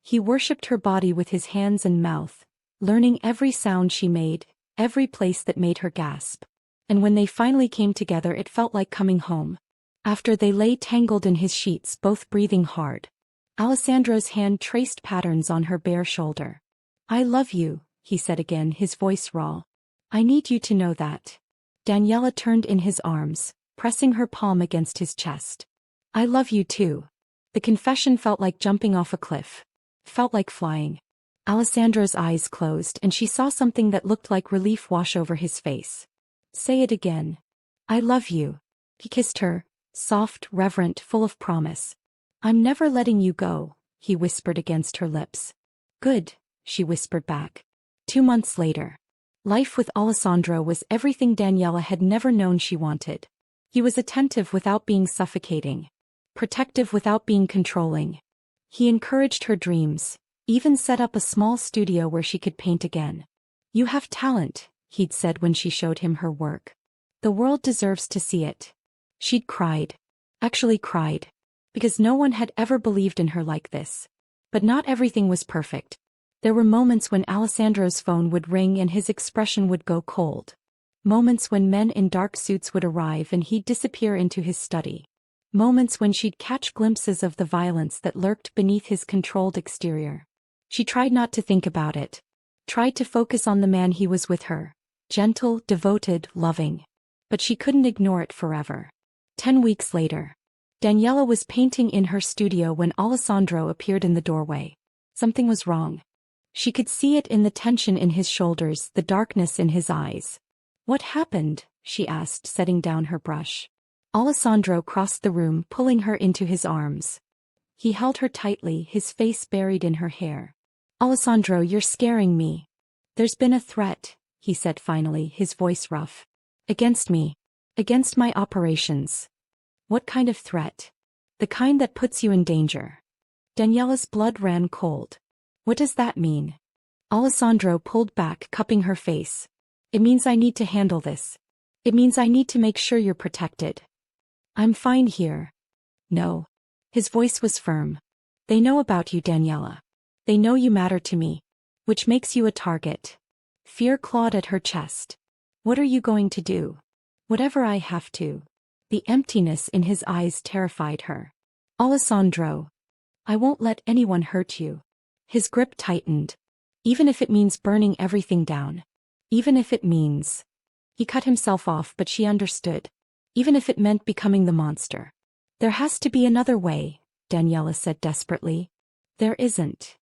He worshipped her body with his hands and mouth, learning every sound she made, every place that made her gasp. And when they finally came together, it felt like coming home. After they lay tangled in his sheets, both breathing hard. Alessandro's hand traced patterns on her bare shoulder. I love you, he said again, his voice raw. I need you to know that. Daniela turned in his arms, pressing her palm against his chest. I love you too. The confession felt like jumping off a cliff. Felt like flying. Alessandro's eyes closed and she saw something that looked like relief wash over his face. Say it again. I love you. He kissed her, soft, reverent, full of promise. I'm never letting you go, he whispered against her lips. Good, she whispered back. 2 months later. Life with Alessandro was everything Daniela had never known she wanted. He was attentive without being suffocating. Protective without being controlling. He encouraged her dreams, even set up a small studio where she could paint again. You have talent, he'd said when she showed him her work. The world deserves to see it. She'd cried. Actually cried. Because no one had ever believed in her like this. But not everything was perfect. There were moments when Alessandro's phone would ring and his expression would go cold. Moments when men in dark suits would arrive and he'd disappear into his study. Moments when she'd catch glimpses of the violence that lurked beneath his controlled exterior. She tried not to think about it. Tried to focus on the man he was with her. Gentle, devoted, loving. But she couldn't ignore it forever. 10 weeks later. Daniela was painting in her studio when Alessandro appeared in the doorway. Something was wrong. She could see it in the tension in his shoulders, the darkness in his eyes. What happened? She asked, setting down her brush. Alessandro crossed the room, pulling her into his arms. He held her tightly, his face buried in her hair. Alessandro, you're scaring me. There's been a threat, he said finally, his voice rough. Against me. Against my operations. What kind of threat? The kind that puts you in danger. Daniela's blood ran cold. What does that mean? Alessandro pulled back, cupping her face. It means I need to handle this. It means I need to make sure you're protected. I'm fine here. No. His voice was firm. They know about you, Daniela. They know you matter to me. Which makes you a target. Fear clawed at her chest. What are you going to do? Whatever I have to. The emptiness in his eyes terrified her. Alessandro. I won't let anyone hurt you. His grip tightened. Even if it means burning everything down. Even if it means... He cut himself off, but she understood. Even if it meant becoming the monster. There has to be another way, Daniela said desperately. There isn't.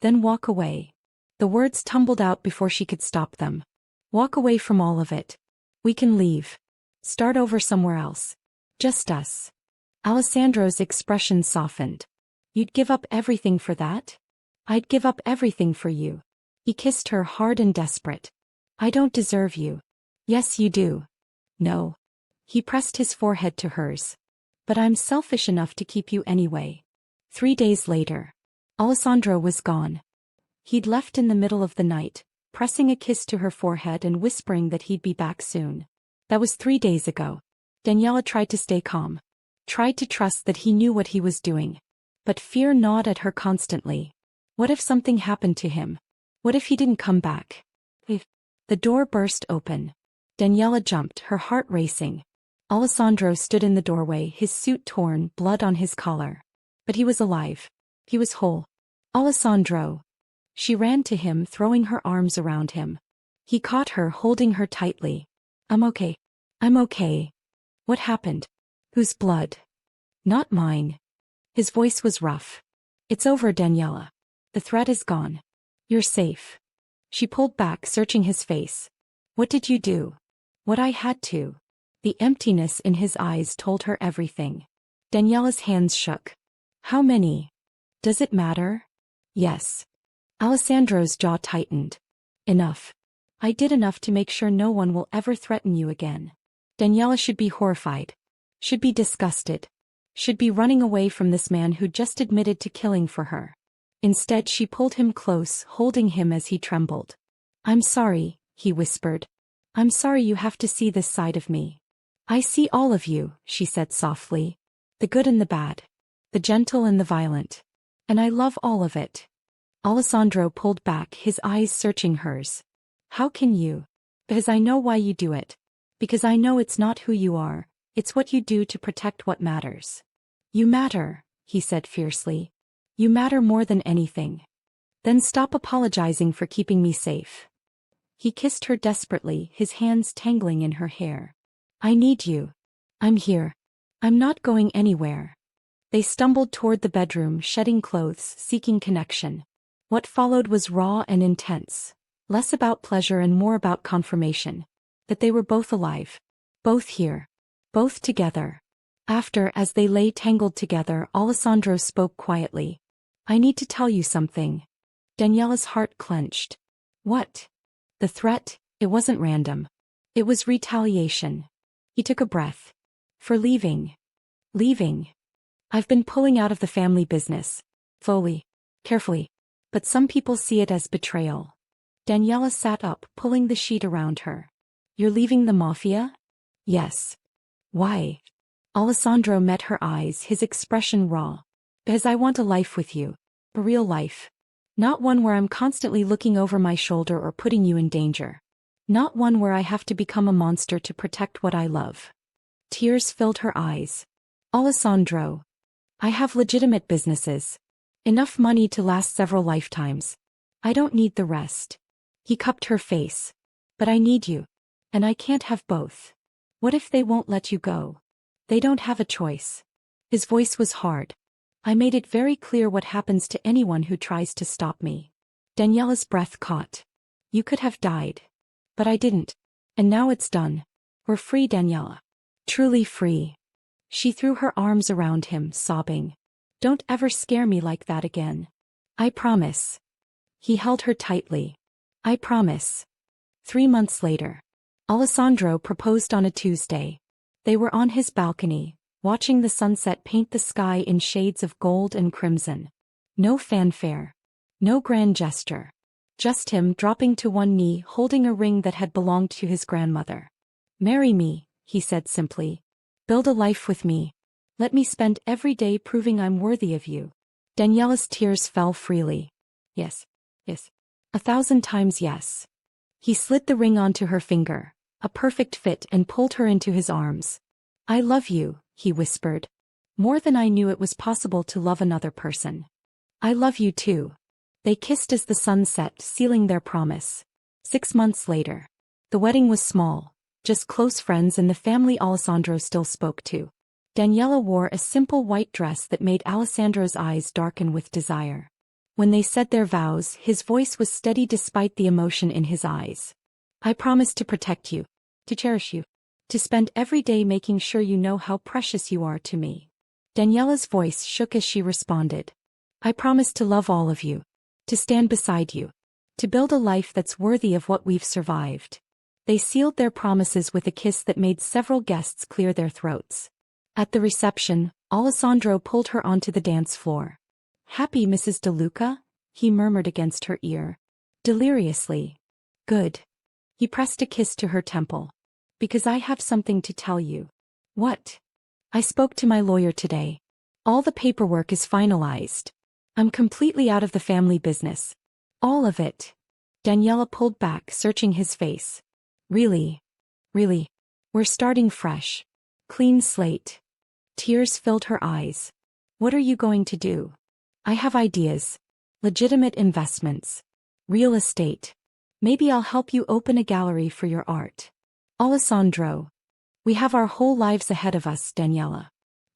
Then walk away. The words tumbled out before she could stop them. Walk away from all of it. We can leave. Start over somewhere else. Just us. Alessandro's expression softened. You'd give up everything for that? I'd give up everything for you. He kissed her hard and desperate. I don't deserve you. Yes, you do. No. He pressed his forehead to hers. But I'm selfish enough to keep you anyway. 3 days later. Alessandro was gone. He'd left in the middle of the night, pressing a kiss to her forehead and whispering that he'd be back soon. That was 3 days ago. Daniela tried to stay calm. Tried to trust that he knew what he was doing. But fear gnawed at her constantly. What if something happened to him? What if he didn't come back? If the door burst open. Daniela jumped, her heart racing. Alessandro stood in the doorway, his suit torn, blood on his collar. But he was alive. He was whole. Alessandro. She ran to him, throwing her arms around him. He caught her, holding her tightly. I'm okay. I'm okay. What happened? Whose blood? Not mine. His voice was rough. It's over, Daniela. The threat is gone. You're safe. She pulled back, searching his face. What did you do? What I had to. The emptiness in his eyes told her everything. Daniela's hands shook. How many? Does it matter? Yes. Alessandro's jaw tightened. Enough. I did enough to make sure no one will ever threaten you again. Daniela should be horrified. Should be disgusted. Should be running away from this man who just admitted to killing for her. Instead, she pulled him close, holding him as he trembled. I'm sorry, he whispered. I'm sorry you have to see this side of me. I see all of you, she said softly. The good and the bad. The gentle and the violent. And I love all of it. Alessandro pulled back, his eyes searching hers. How can you? Because I know why you do it. Because I know it's not who you are, it's what you do to protect what matters. You matter, he said fiercely. You matter more than anything. Then stop apologizing for keeping me safe. He kissed her desperately, his hands tangling in her hair. I need you. I'm here. I'm not going anywhere. They stumbled toward the bedroom, shedding clothes, seeking connection. What followed was raw and intense, less about pleasure and more about confirmation. That they were both alive. Both here. Both together. After, as they lay tangled together, Alessandro spoke quietly. I need to tell you something. Daniela's heart clenched. What? The threat, it wasn't random. It was retaliation. He took a breath. For leaving. Leaving. I've been pulling out of the family business. Slowly. Carefully. But some people see it as betrayal. Daniela sat up, pulling the sheet around her. You're leaving the Mafia? Yes. Why? Alessandro met her eyes, his expression raw. Because I want a life with you. A real life. Not one where I'm constantly looking over my shoulder or putting you in danger. Not one where I have to become a monster to protect what I love. Tears filled her eyes. Alessandro. I have legitimate businesses. Enough money to last several lifetimes. I don't need the rest. He cupped her face. But I need you. And I can't have both. What if they won't let you go? They don't have a choice. His voice was hard. I made it very clear what happens to anyone who tries to stop me. Daniela's breath caught. You could have died. But I didn't. And now it's done. We're free, Daniela. Truly free. She threw her arms around him, sobbing. Don't ever scare me like that again. I promise. He held her tightly. I promise. 3 months later. Alessandro proposed on a Tuesday. They were on his balcony, watching the sunset paint the sky in shades of gold and crimson. No fanfare. No grand gesture. Just him dropping to one knee, holding a ring that had belonged to his grandmother. Marry me, he said simply. Build a life with me. Let me spend every day proving I'm worthy of you. Daniela's tears fell freely. Yes. Yes. 1,000 times yes. He slid the ring onto her finger, a perfect fit, and pulled her into his arms. I love you, he whispered. More than I knew it was possible to love another person. I love you too. They kissed as the sun set, sealing their promise. 6 months later. The wedding was small, just close friends and the family Alessandro still spoke to. Daniela wore a simple white dress that made Alessandro's eyes darken with desire. When they said their vows, his voice was steady despite the emotion in his eyes. I promise to protect you, to cherish you, to spend every day making sure you know how precious you are to me. Daniela's voice shook as she responded. I promise to love all of you, to stand beside you, to build a life that's worthy of what we've survived. They sealed their promises with a kiss that made several guests clear their throats. At the reception, Alessandro pulled her onto the dance floor. Happy, Mrs. De Luca? He murmured against her ear. Deliriously. Good. He pressed a kiss to her temple. Because I have something to tell you. What? I spoke to my lawyer today. All the paperwork is finalized. I'm completely out of the family business. All of it. Daniela pulled back, searching his face. Really? Really? We're starting fresh. Clean slate. Tears filled her eyes. What are you going to do? I have ideas. Legitimate investments. Real estate. Maybe I'll help you open a gallery for your art. Alessandro. We have our whole lives ahead of us, Daniela.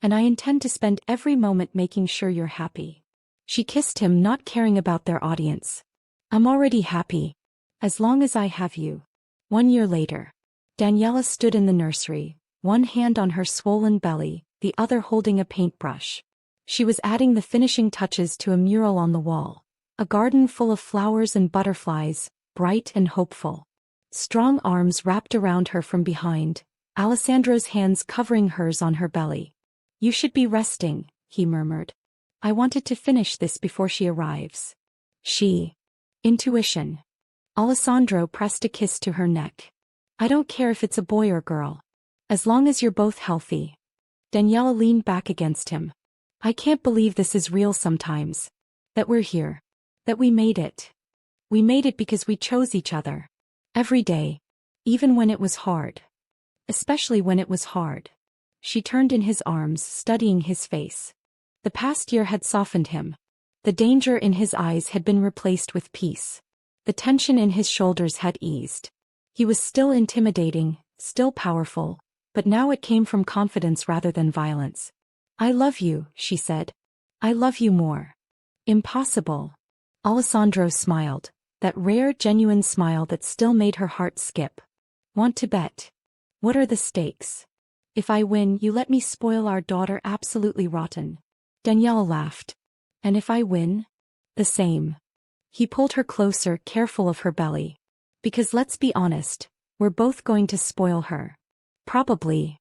And I intend to spend every moment making sure you're happy. She kissed him, not caring about their audience. I'm already happy. As long as I have you. 1 year later. Daniela stood in the nursery, one hand on her swollen belly, the other holding a paintbrush. She was adding the finishing touches to a mural on the wall. A garden full of flowers and butterflies, bright and hopeful. Strong arms wrapped around her from behind, Alessandro's hands covering hers on her belly. You should be resting, he murmured. I wanted to finish this before she arrives. Intuition. Alessandro pressed a kiss to her neck. I don't care if it's a boy or girl. As long as you're both healthy. Daniela leaned back against him. I can't believe this is real sometimes. That we're here. That we made it. We made it because we chose each other. Every day. Even when it was hard. Especially when it was hard. She turned in his arms, studying his face. The past year had softened him. The danger in his eyes had been replaced with peace. The tension in his shoulders had eased. He was still intimidating, still powerful, but now it came from confidence rather than violence. I love you, she said. I love you more. Impossible. Alessandro smiled, that rare, genuine smile that still made her heart skip. Want to bet? What are the stakes? If I win, you let me spoil our daughter absolutely rotten. Daniela laughed. And if I win? The same. He pulled her closer, careful of her belly. Because let's be honest, we're both going to spoil her. Probably.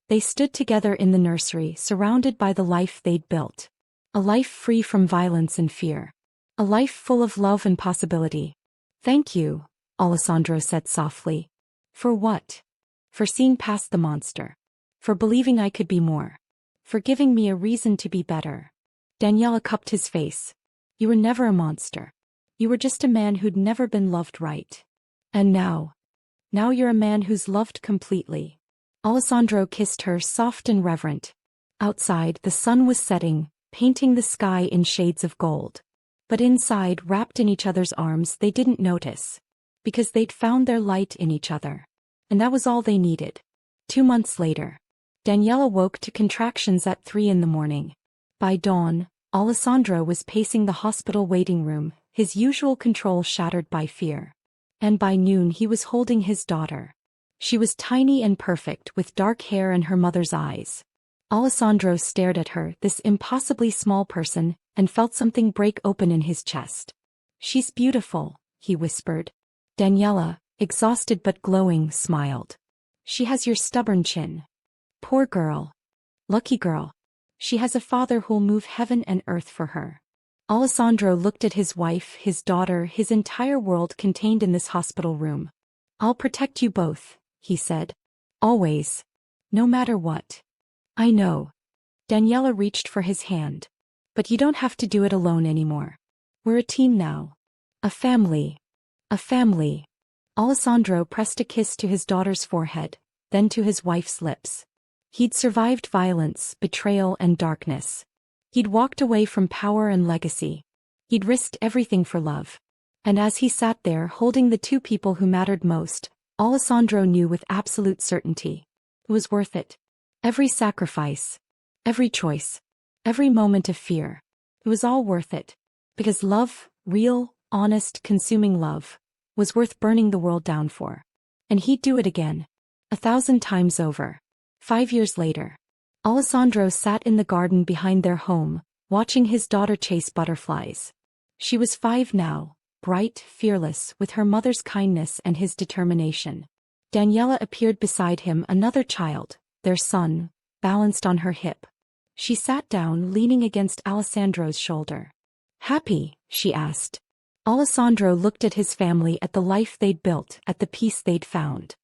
They stood together in the nursery, surrounded by the life they'd built. A life free from violence and fear. A life full of love and possibility. Thank you, Alessandro said softly. For what? For seeing past the monster. For believing I could be more. For giving me a reason to be better. Daniela cupped his face. You were never a monster. You were just a man who'd never been loved right. And now you're a man who's loved completely. Alessandro kissed her, soft and reverent. Outside, the sun was setting, painting the sky in shades of gold. But inside, wrapped in each other's arms, they didn't notice. Because they'd found their light in each other. And that was all they needed. 2 months later. Daniela woke to contractions at 3 in the morning. By dawn, Alessandro was pacing the hospital waiting room, his usual control shattered by fear. And by noon he was holding his daughter. She was tiny and perfect, with dark hair and her mother's eyes. Alessandro stared at her, this impossibly small person, and felt something break open in his chest. She's beautiful, he whispered. Daniela, exhausted but glowing, smiled. She has your stubborn chin. Poor girl. Lucky girl. She has a father who'll move heaven and earth for her. Alessandro looked at his wife, his daughter, his entire world contained in this hospital room. I'll protect you both, he said. Always. No matter what. I know. Daniela reached for his hand. But you don't have to do it alone anymore. We're a team now. A family. A family. Alessandro pressed a kiss to his daughter's forehead, then to his wife's lips. He'd survived violence, betrayal, and darkness. He'd walked away from power and legacy. He'd risked everything for love. And as he sat there holding the two people who mattered most, Alessandro knew with absolute certainty. It was worth it. Every sacrifice. Every choice. Every moment of fear. It was all worth it. Because love, real, honest, consuming love, was worth burning the world down for. And he'd do it again. 1,000 times over. 5 years later. Alessandro sat in the garden behind their home, watching his daughter chase butterflies. She was 5 now, bright, fearless, with her mother's kindness and his determination. Daniela appeared beside him, another child, their son, balanced on her hip. She sat down, leaning against Alessandro's shoulder. Happy? She asked. Alessandro looked at his family, at the life they'd built, at the peace they'd found.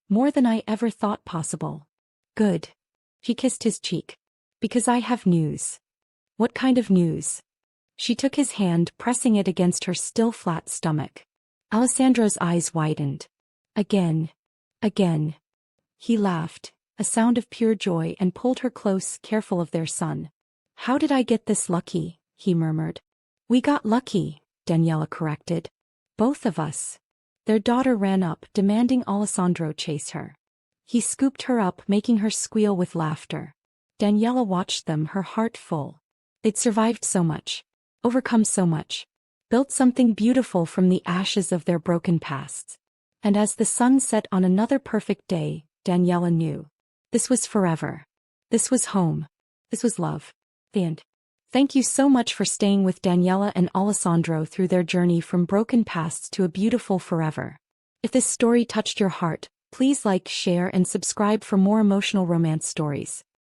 More than I ever thought possible. Good. She kissed his cheek. Because I have news. What kind of news? She took his hand, pressing it against her still flat stomach. Alessandro's eyes widened. Again. Again. He laughed, a sound of pure joy, and pulled her close, careful of their son. How did I get this lucky? He murmured. We got lucky, Daniela corrected. Both of us. Their daughter ran up, demanding Alessandro chase her. He scooped her up, making her squeal with laughter. Daniela watched them, her heart full. They'd survived so much. Overcome so much. Built something beautiful from the ashes of their broken pasts. And as the sun set on another perfect day, Daniela knew. This was forever. This was home. This was love. The end. Thank you so much for staying with Daniela and Alessandro through their journey from broken pasts to a beautiful forever. If this story touched your heart, please like, share, and subscribe for more emotional romance stories.